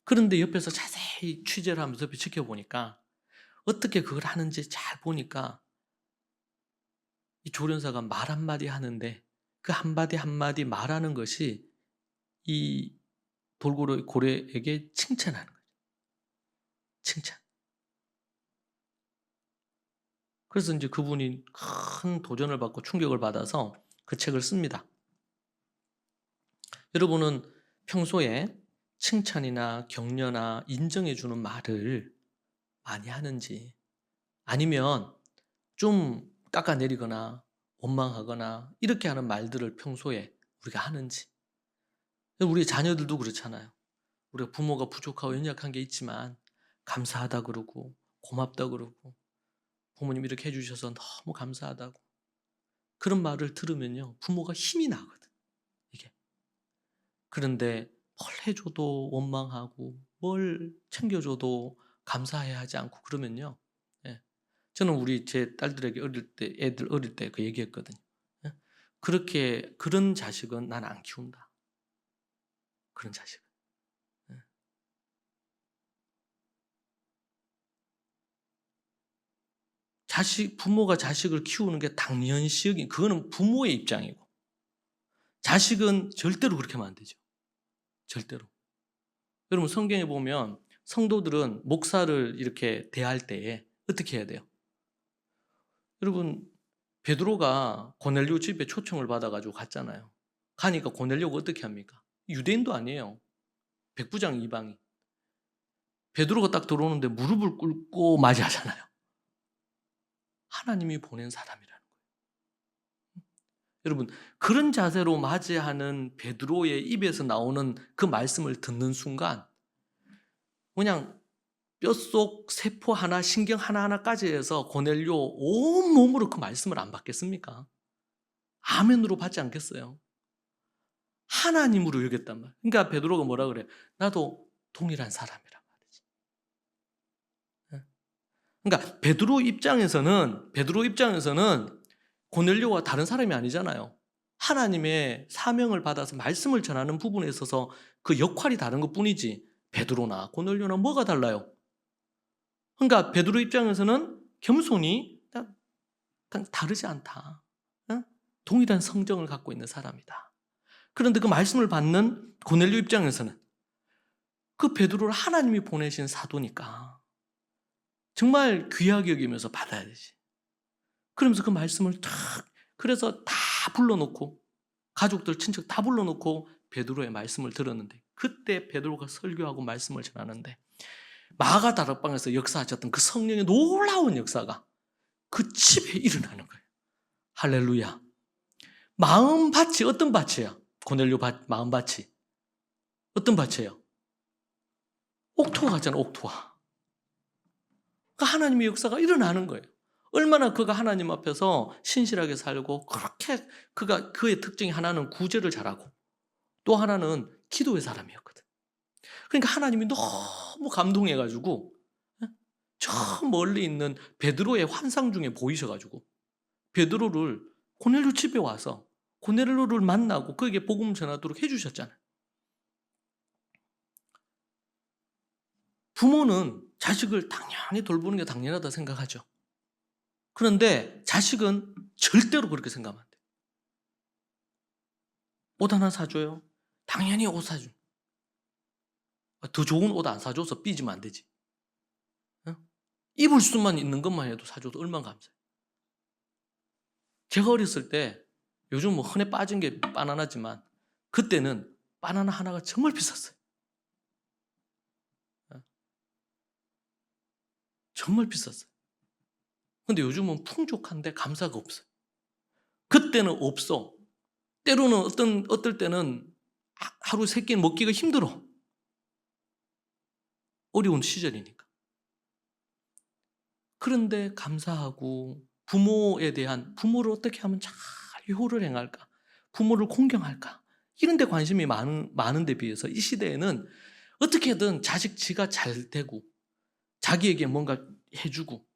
그런데 옆에서 자세히 취재를 하면서 옆에 지켜보니까 어떻게 그걸 하는지 잘 보니까 이 조련사가 말 한마디 하는데 그 한마디 한마디 말하는 것이 이 돌고래에게 칭찬하는 거예요. 칭찬. 그래서 이제 그분이 큰 도전을 받고 충격을 받아서 그 책을 씁니다. 여러분은 평소에 칭찬이나 격려나 인정해 주는 말을 많이 하는지, 아니면 좀 깎아내리거나 원망하거나 이렇게 하는 말들을 평소에 우리가 하는지. 우리 자녀들도 그렇잖아요. 우리가 부모가 부족하고 연약한 게 있지만 감사하다 그러고 고맙다 그러고 부모님 이렇게 해주셔서 너무 감사하다고, 그런 말을 들으면요 부모가 힘이 나거든 이게. 그런데 뭘 해줘도 원망하고 뭘 챙겨줘도 감사해야 하지 않고 그러면요, 예. 저는 우리 제 딸들에게 애들 어릴 때 그 얘기했거든요. 예? 그런 자식은 난 안 키운다. 그런 자식은. 예. 부모가 자식을 키우는 게 당연시역인, 그거는 부모의 입장이고, 자식은 절대로 그렇게 하면 안 되죠. 절대로. 여러분 성경에 보면 성도들은 목사를 이렇게 대할 때에 어떻게 해야 돼요? 여러분 베드로가 고넬료 집에 초청을 받아가지고 갔잖아요. 가니까 고넬료가 어떻게 합니까? 유대인도 아니에요. 백부장 이방인. 베드로가 딱 들어오는데 무릎을 꿇고 맞이하잖아요. 하나님이 보낸 사람이라는 거예요. 여러분 그런 자세로 맞이하는 베드로의 입에서 나오는 그 말씀을 듣는 순간 그냥 뼛속 세포 하나, 신경 하나하나까지 해서 고넬료 온몸으로 그 말씀을 안 받겠습니까? 아멘으로 받지 않겠어요? 하나님으로 여겼단 말이에요. 그러니까 베드로가 뭐라 그래? 나도 동일한 사람이란 말이지. 그러니까 베드로 입장에서는 고넬료와 다른 사람이 아니잖아요. 하나님의 사명을 받아서 말씀을 전하는 부분에 있어서 그 역할이 다른 것뿐이지 베드로나 고넬료나 뭐가 달라요? 그러니까 베드로 입장에서는 겸손이 다르지 않다. 동일한 성정을 갖고 있는 사람이다. 그런데 그 말씀을 받는 고넬료 입장에서는 그 베드로를 하나님이 보내신 사도니까 정말 귀하게 여기면서 받아야 되지. 그러면서 그 말씀을 그래서 다 불러놓고 가족들 친척 다 불러놓고 베드로의 말씀을 들었는데, 그때 베드로가 설교하고 말씀을 전하는데 마가 다락방에서 역사하셨던 그 성령의 놀라운 역사가 그 집에 일어나는 거예요. 할렐루야. 마음밭이 어떤 밭이에요? 고넬료 마음밭이 어떤 밭이에요? 옥토와 같잖아. 옥토와. 그러니까 하나님의 역사가 일어나는 거예요. 얼마나 그가 하나님 앞에서 신실하게 살고, 그렇게 그의 특징이 하나는 구제를 잘하고 또 하나는 기도의 사람이었거든. 그러니까 하나님이 너무 감동해가지고 저 멀리 있는 베드로의 환상 중에 보이셔가지고 베드로를 고넬료 집에 와서 고넬료를 만나고 그에게 복음 전하도록 해주셨잖아요. 부모는 자식을 당연히 돌보는 게 당연하다 생각하죠. 그런데 자식은 절대로 그렇게 생각하면 안 돼요. 옷 하나 사줘요? 당연히 옷 사줘. 더 좋은 옷 안 사줘서 삐지면 안 되지. 입을 수만 있는 것만 해도 사줘도 얼마나 감사해요. 제가 어렸을 때, 요즘 뭐 흔해 빠진 게 바나나지만 그때는 바나나 하나가 정말 비쌌어요. 정말 비쌌어요. 근데 요즘은 풍족한데 감사가 없어요. 그때는 없어. 때로는 어떨 때는 하루 3끼 먹기가 힘들어. 어려운 시절이니까. 그런데 감사하고 부모를 어떻게 하면 잘 효를 행할까? 부모를 공경할까? 이런 데 관심이 많은 데 비해서 이 시대에는 어떻게든 자식 지가 잘 되고 자기에게 뭔가 해주고,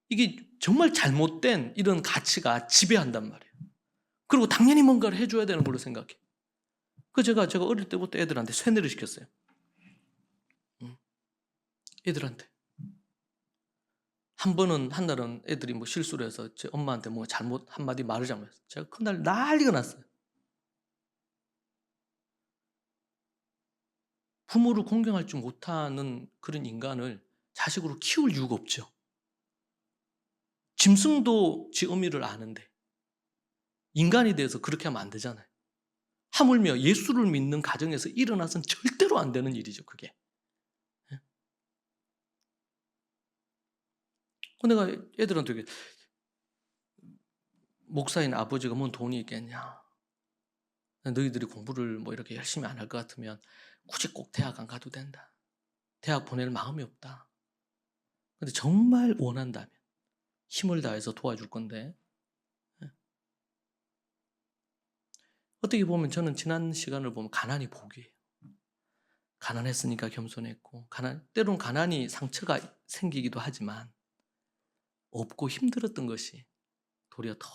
이게 정말 잘못된 이런 가치가 지배한단 말이에요. 그리고 당연히 뭔가를 해줘야 되는 걸로 생각해. 제가 어릴 때부터 애들한테 세뇌를 시켰어요. 애들한테. 한 번은 한날은 애들이 뭐 실수를 해서 제 엄마한테 뭐 잘못 한마디 말을 잘못했어요. 제가 그날 난리가 났어요. 부모를 공경할 줄 못하는 그런 인간을 자식으로 키울 이유가 없죠. 짐승도 지 의미를 아는데 인간이 돼서 그렇게 하면 안 되잖아요. 하물며 예수를 믿는 가정에서 일어나서는 절대로 안 되는 일이죠, 그게. 내가 애들한테 목사인 아버지가 뭔 돈이 있겠냐. 너희들이 공부를 뭐 이렇게 열심히 안 할 것 같으면 굳이 꼭 대학 안 가도 된다. 대학 보낼 마음이 없다. 근데 정말 원한다면 힘을 다해서 도와줄 건데, 어떻게 보면 저는 지난 시간을 보면 가난이 복이에요. 가난했으니까 겸손했고, 때론 가난이 상처가 생기기도 하지만 없고 힘들었던 것이 도리어 더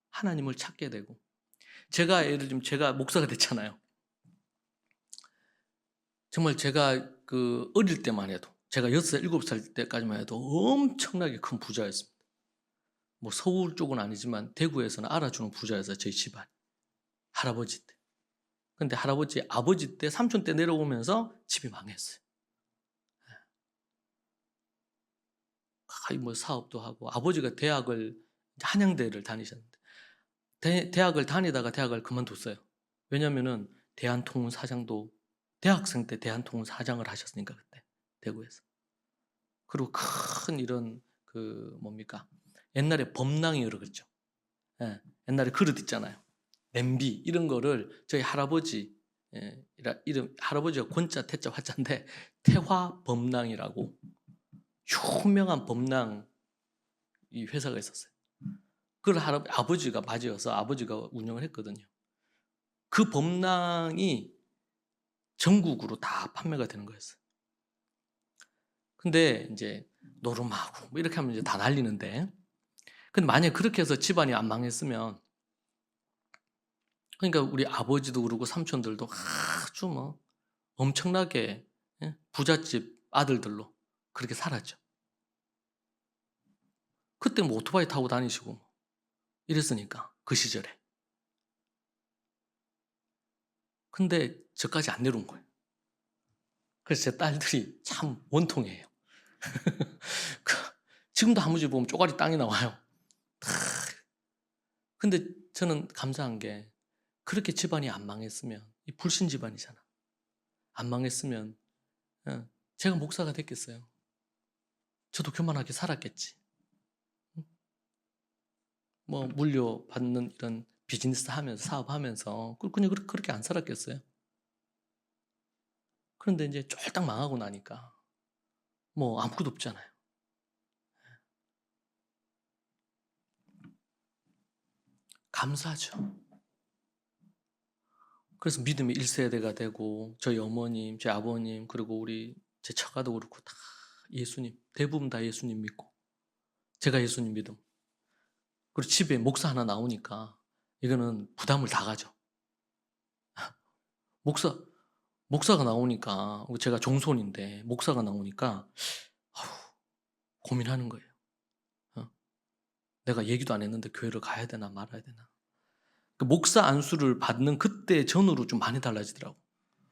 하나님을 찾게 되고, 제가 예를 들면 제가 목사가 됐잖아요. 정말 제가 어릴 때만 해도, 제가 6살, 7살 때까지만 해도 엄청나게 큰 부자였습니다. 뭐 서울 쪽은 아니지만 대구에서는 알아주는 부자였어요, 저희 집안. 할아버지 때. 근데 아버지 때, 삼촌 때 내려오면서 집이 망했어요. 뭐 사업도 하고, 아버지가 대학을, 한양대를 다니셨는데, 대학을 다니다가 대학을 그만뒀어요. 왜냐면은 대한통운사장도, 대학생 때 대한통운사장을 하셨으니까, 그때, 대구에서. 그리고 큰 이런, 뭡니까? 옛날에 범랑이 그러겠죠. 예, 옛날에 그릇 있잖아요. 냄비, 이런 거를 저희 할아버지, 이름, 할아버지가 권자, 태자, 화자인데, 태화범랑이라고 유명한 범랑 이 회사가 있었어요. 그걸 아버지가 맞이어서 아버지가 운영을 했거든요. 그 범랑이 전국으로 다 판매가 되는 거였어요. 근데 이제 노름하고 뭐 이렇게 하면 이제 다 날리는데, 근데 만약에 그렇게 해서 집안이 안 망했으면, 그러니까 우리 아버지도 그러고 삼촌들도 아주 뭐 엄청나게 부잣집 아들들로 그렇게 살았죠. 그때 뭐 오토바이 타고 다니시고 이랬으니까, 그 시절에. 근데 저까지 안 내려온 거예요. 그래서 제 딸들이 참 원통이에요. 지금도 한무지 보면 쪼가리 땅이 나와요. 근데 저는 감사한 게, 그렇게 집안이 안 망했으면, 이 불신 집안이잖아. 안 망했으면 제가 목사가 됐겠어요. 저도 교만하게 살았겠지. 뭐 물려받는 이런 비즈니스 하면서, 사업하면서 그냥 그렇게 안 살았겠어요. 그런데 이제 쫄딱 망하고 나니까 뭐 아무것도 없잖아요. 감사하죠. 그래서 믿음의 1세대가 되고, 저희 어머님, 제 아버님, 그리고 제 처가도 그렇고 다 예수님, 대부분 다 예수님 믿고, 제가 예수님 믿음. 그리고 집에 목사 하나 나오니까 이거는 부담을 다 가죠. 목사가 나오니까, 제가 종손인데 목사가 나오니까 고민하는 거예요. 내가 얘기도 안 했는데 교회를 가야 되나 말아야 되나. 목사 안수를 받는 그때 전후로 좀 많이 달라지더라고.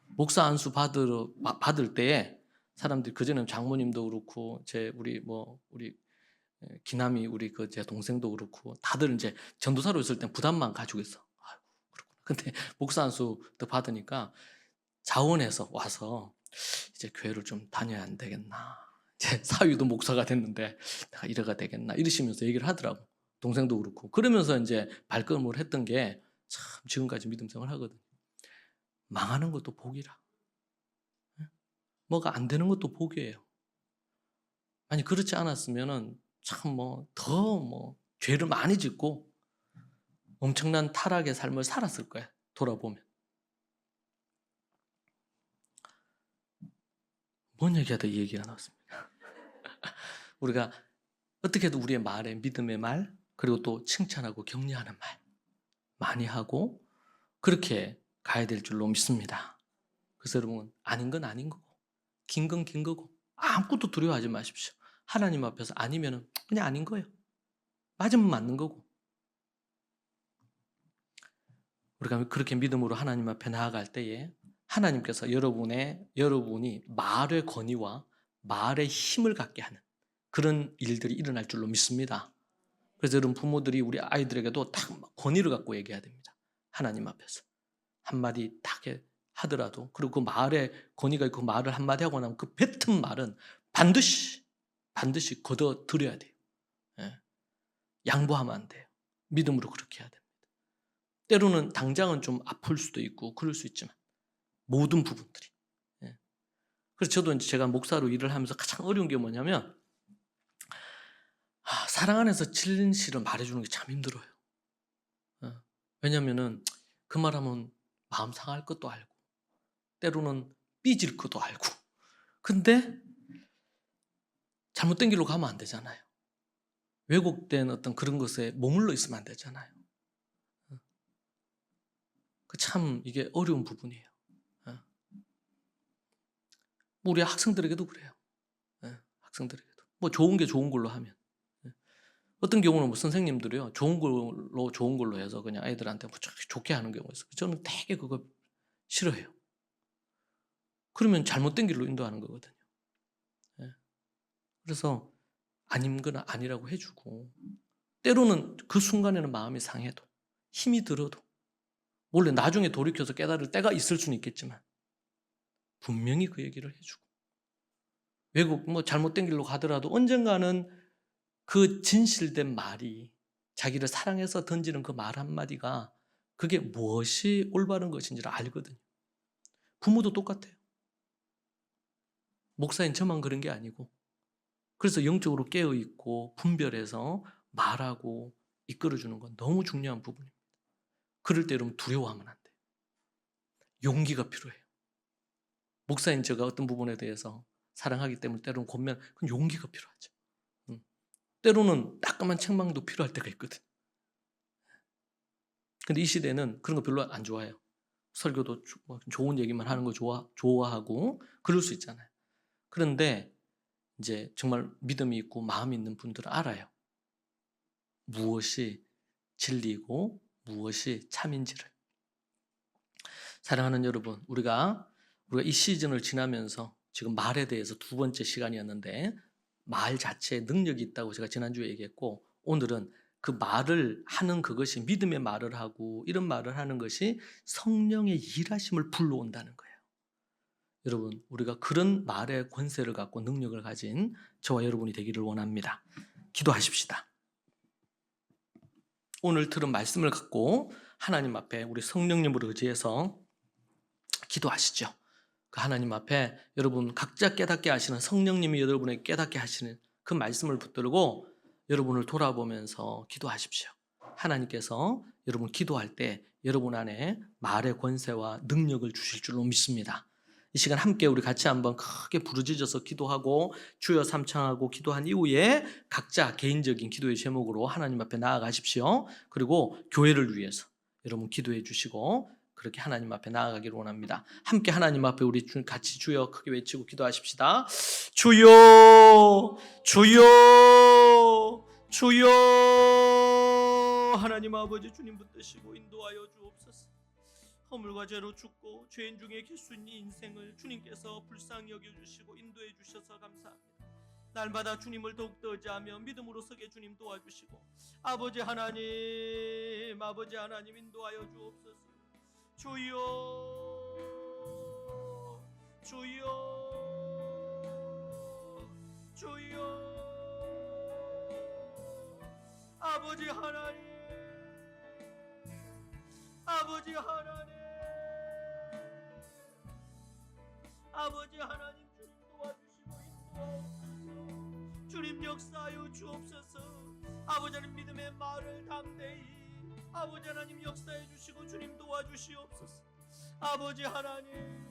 목사 안수 받을 때에 사람들이, 그전에는 장모님도 그렇고 우리 기남이, 제 동생도 그렇고 다들 이제 전도사로 있을 땐 부담만 가지고 있어. 아이고, 그렇구나. 근데 목사 안수 받으니까 자원해서 와서 이제 교회를 좀 다녀야 안 되겠나. 이제 사위도 목사가 됐는데 내가 이래가 되겠나 이러시면서 얘기를 하더라고. 동생도 그렇고. 그러면서 이제 발걸음을 했던 게 참 지금까지 믿음 생활을 하거든요. 망하는 것도 복이라. 뭐가 안 되는 것도 복이에요. 아니 그렇지 않았으면은 참 더 죄를 많이 짓고 엄청난 타락의 삶을 살았을 거야, 돌아보면. 뭔 얘기하다 이 얘기가 나왔습니다. 우리가 어떻게 해도 우리의 말에 믿음의 말, 그리고 또 칭찬하고 격려하는 말 많이 하고 그렇게 가야 될 줄로 믿습니다. 그래서 여러분, 아닌 건 아닌 거고, 긴 건 긴 거고, 아무것도 두려워하지 마십시오. 하나님 앞에서 아니면은 그냥 아닌 거예요. 맞으면 맞는 거고. 우리가 그렇게 믿음으로 하나님 앞에 나아갈 때에 하나님께서 여러분이 말의 권위와 말의 힘을 갖게 하는 그런 일들이 일어날 줄로 믿습니다. 그래서 여러분 부모들이 우리 아이들에게도 딱 권위를 갖고 얘기해야 됩니다. 하나님 앞에서. 한마디 딱 하더라도, 그리고 그 말에 권위가 있고 말을 한마디 하고 나면 그 뱉은 말은 반드시 걷어 들여야 돼요. 예. 양보하면 안 돼요. 믿음으로 그렇게 해야 됩니다. 때로는 당장은 좀 아플 수도 있고 그럴 수 있지만 모든 부분들이. 예. 그래서 저도 이제 제가 목사로 일을 하면서 가장 어려운 게 뭐냐면 사랑 안에서 진실을 말해주는 게 참 힘들어요. 왜냐면은 그 말하면 마음 상할 것도 알고 때로는 삐질 것도 알고, 근데 잘못된 길로 가면 안 되잖아요. 왜곡된 어떤 그런 것에 머물러 있으면 안 되잖아요. 참 이게 어려운 부분이에요. 우리 학생들에게도 그래요. 학생들에게도. 뭐 좋은 게 좋은 걸로 하면. 어떤 경우는 뭐 선생님들이요, 좋은 걸로 해서 그냥 아이들한테 좋게 하는 경우가 있어요. 저는 되게 그거 싫어해요. 그러면 잘못된 길로 인도하는 거거든요. 그래서 아닌 건 아니라고 해주고, 때로는 그 순간에는 마음이 상해도 힘이 들어도 원래 나중에 돌이켜서 깨달을 때가 있을 수는 있겠지만 분명히 그 얘기를 해주고, 외국 뭐 잘못된 길로 가더라도 언젠가는 그 진실된 말이, 자기를 사랑해서 던지는 그 말 한마디가 그게 무엇이 올바른 것인지를 알거든요. 부모도 똑같아요. 목사인 저만 그런 게 아니고, 그래서 영적으로 깨어있고 분별해서 말하고 이끌어주는 건 너무 중요한 부분입니다. 그럴 때 여러분 두려워하면 안 돼요. 용기가 필요해요. 목사인 제가 어떤 부분에 대해서 사랑하기 때문에 때로는 권면, 그건 용기가 필요하죠. 때로는 따끔한 책망도 필요할 때가 있거든. 근데 이 시대는 그런 거 별로 안 좋아해요. 설교도 좋은 얘기만 하는 거 좋아하고 그럴 수 있잖아요. 그런데 이제 정말 믿음이 있고 마음이 있는 분들은 알아요. 무엇이 진리고 무엇이 참인지를. 사랑하는 여러분, 우리가 이 시즌을 지나면서 지금 말에 대해서 두 번째 시간이었는데, 말 자체에 능력이 있다고 제가 지난주에 얘기했고, 오늘은 그 말을 하는 그것이 믿음의 말을 하고 이런 말을 하는 것이 성령의 일하심을 불러온다는 거예요. 여러분, 우리가 그런 말의 권세를 갖고 능력을 가진 저와 여러분이 되기를 원합니다. 기도하십시다. 오늘 들은 말씀을 갖고 하나님 앞에 우리 성령님으로 의지해서 기도하시죠. 그 하나님 앞에 여러분 각자 깨닫게 하시는, 성령님이 여러분에게 깨닫게 하시는 그 말씀을 붙들고 여러분을 돌아보면서 기도하십시오. 하나님께서 여러분 기도할 때 여러분 안에 말의 권세와 능력을 주실 줄로 믿습니다. 이 시간 함께 우리 같이 한번 크게 부르짖어서 기도하고 주여 삼창하고 기도한 이후에 각자 개인적인 기도의 제목으로 하나님 앞에 나아가십시오. 그리고 교회를 위해서 여러분 기도해 주시고 그렇게 하나님 앞에 나아가기를 원합니다. 함께 하나님 앞에 우리 같이 주여 크게 외치고 기도하십시다. 주여, 주여, 주여. 하나님 아버지, 주님 붙드시고 인도하여 주옵소서. 허물과 죄로 죽고 죄인 중에 길수인 이 인생을 주님께서 불쌍히 여겨주시고 인도해 주셔서 감사합니다. 날마다 주님을 더욱더 의지하며 믿음으로 서게 주님 도와주시고, 아버지 하나님 인도하여 주옵소서. 주여, 주여, 주여. 아버지 하나님, 아버지 하나님, 아버지 하나님, 주님 도와주시고 인도하옵소서. 주님 역사하여 주옵소서. 아버지 하나님, 믿음의 말을 담대히 아버지 하나님 역사해 주시고 주님 도와주시옵소서. 아버지 하나님,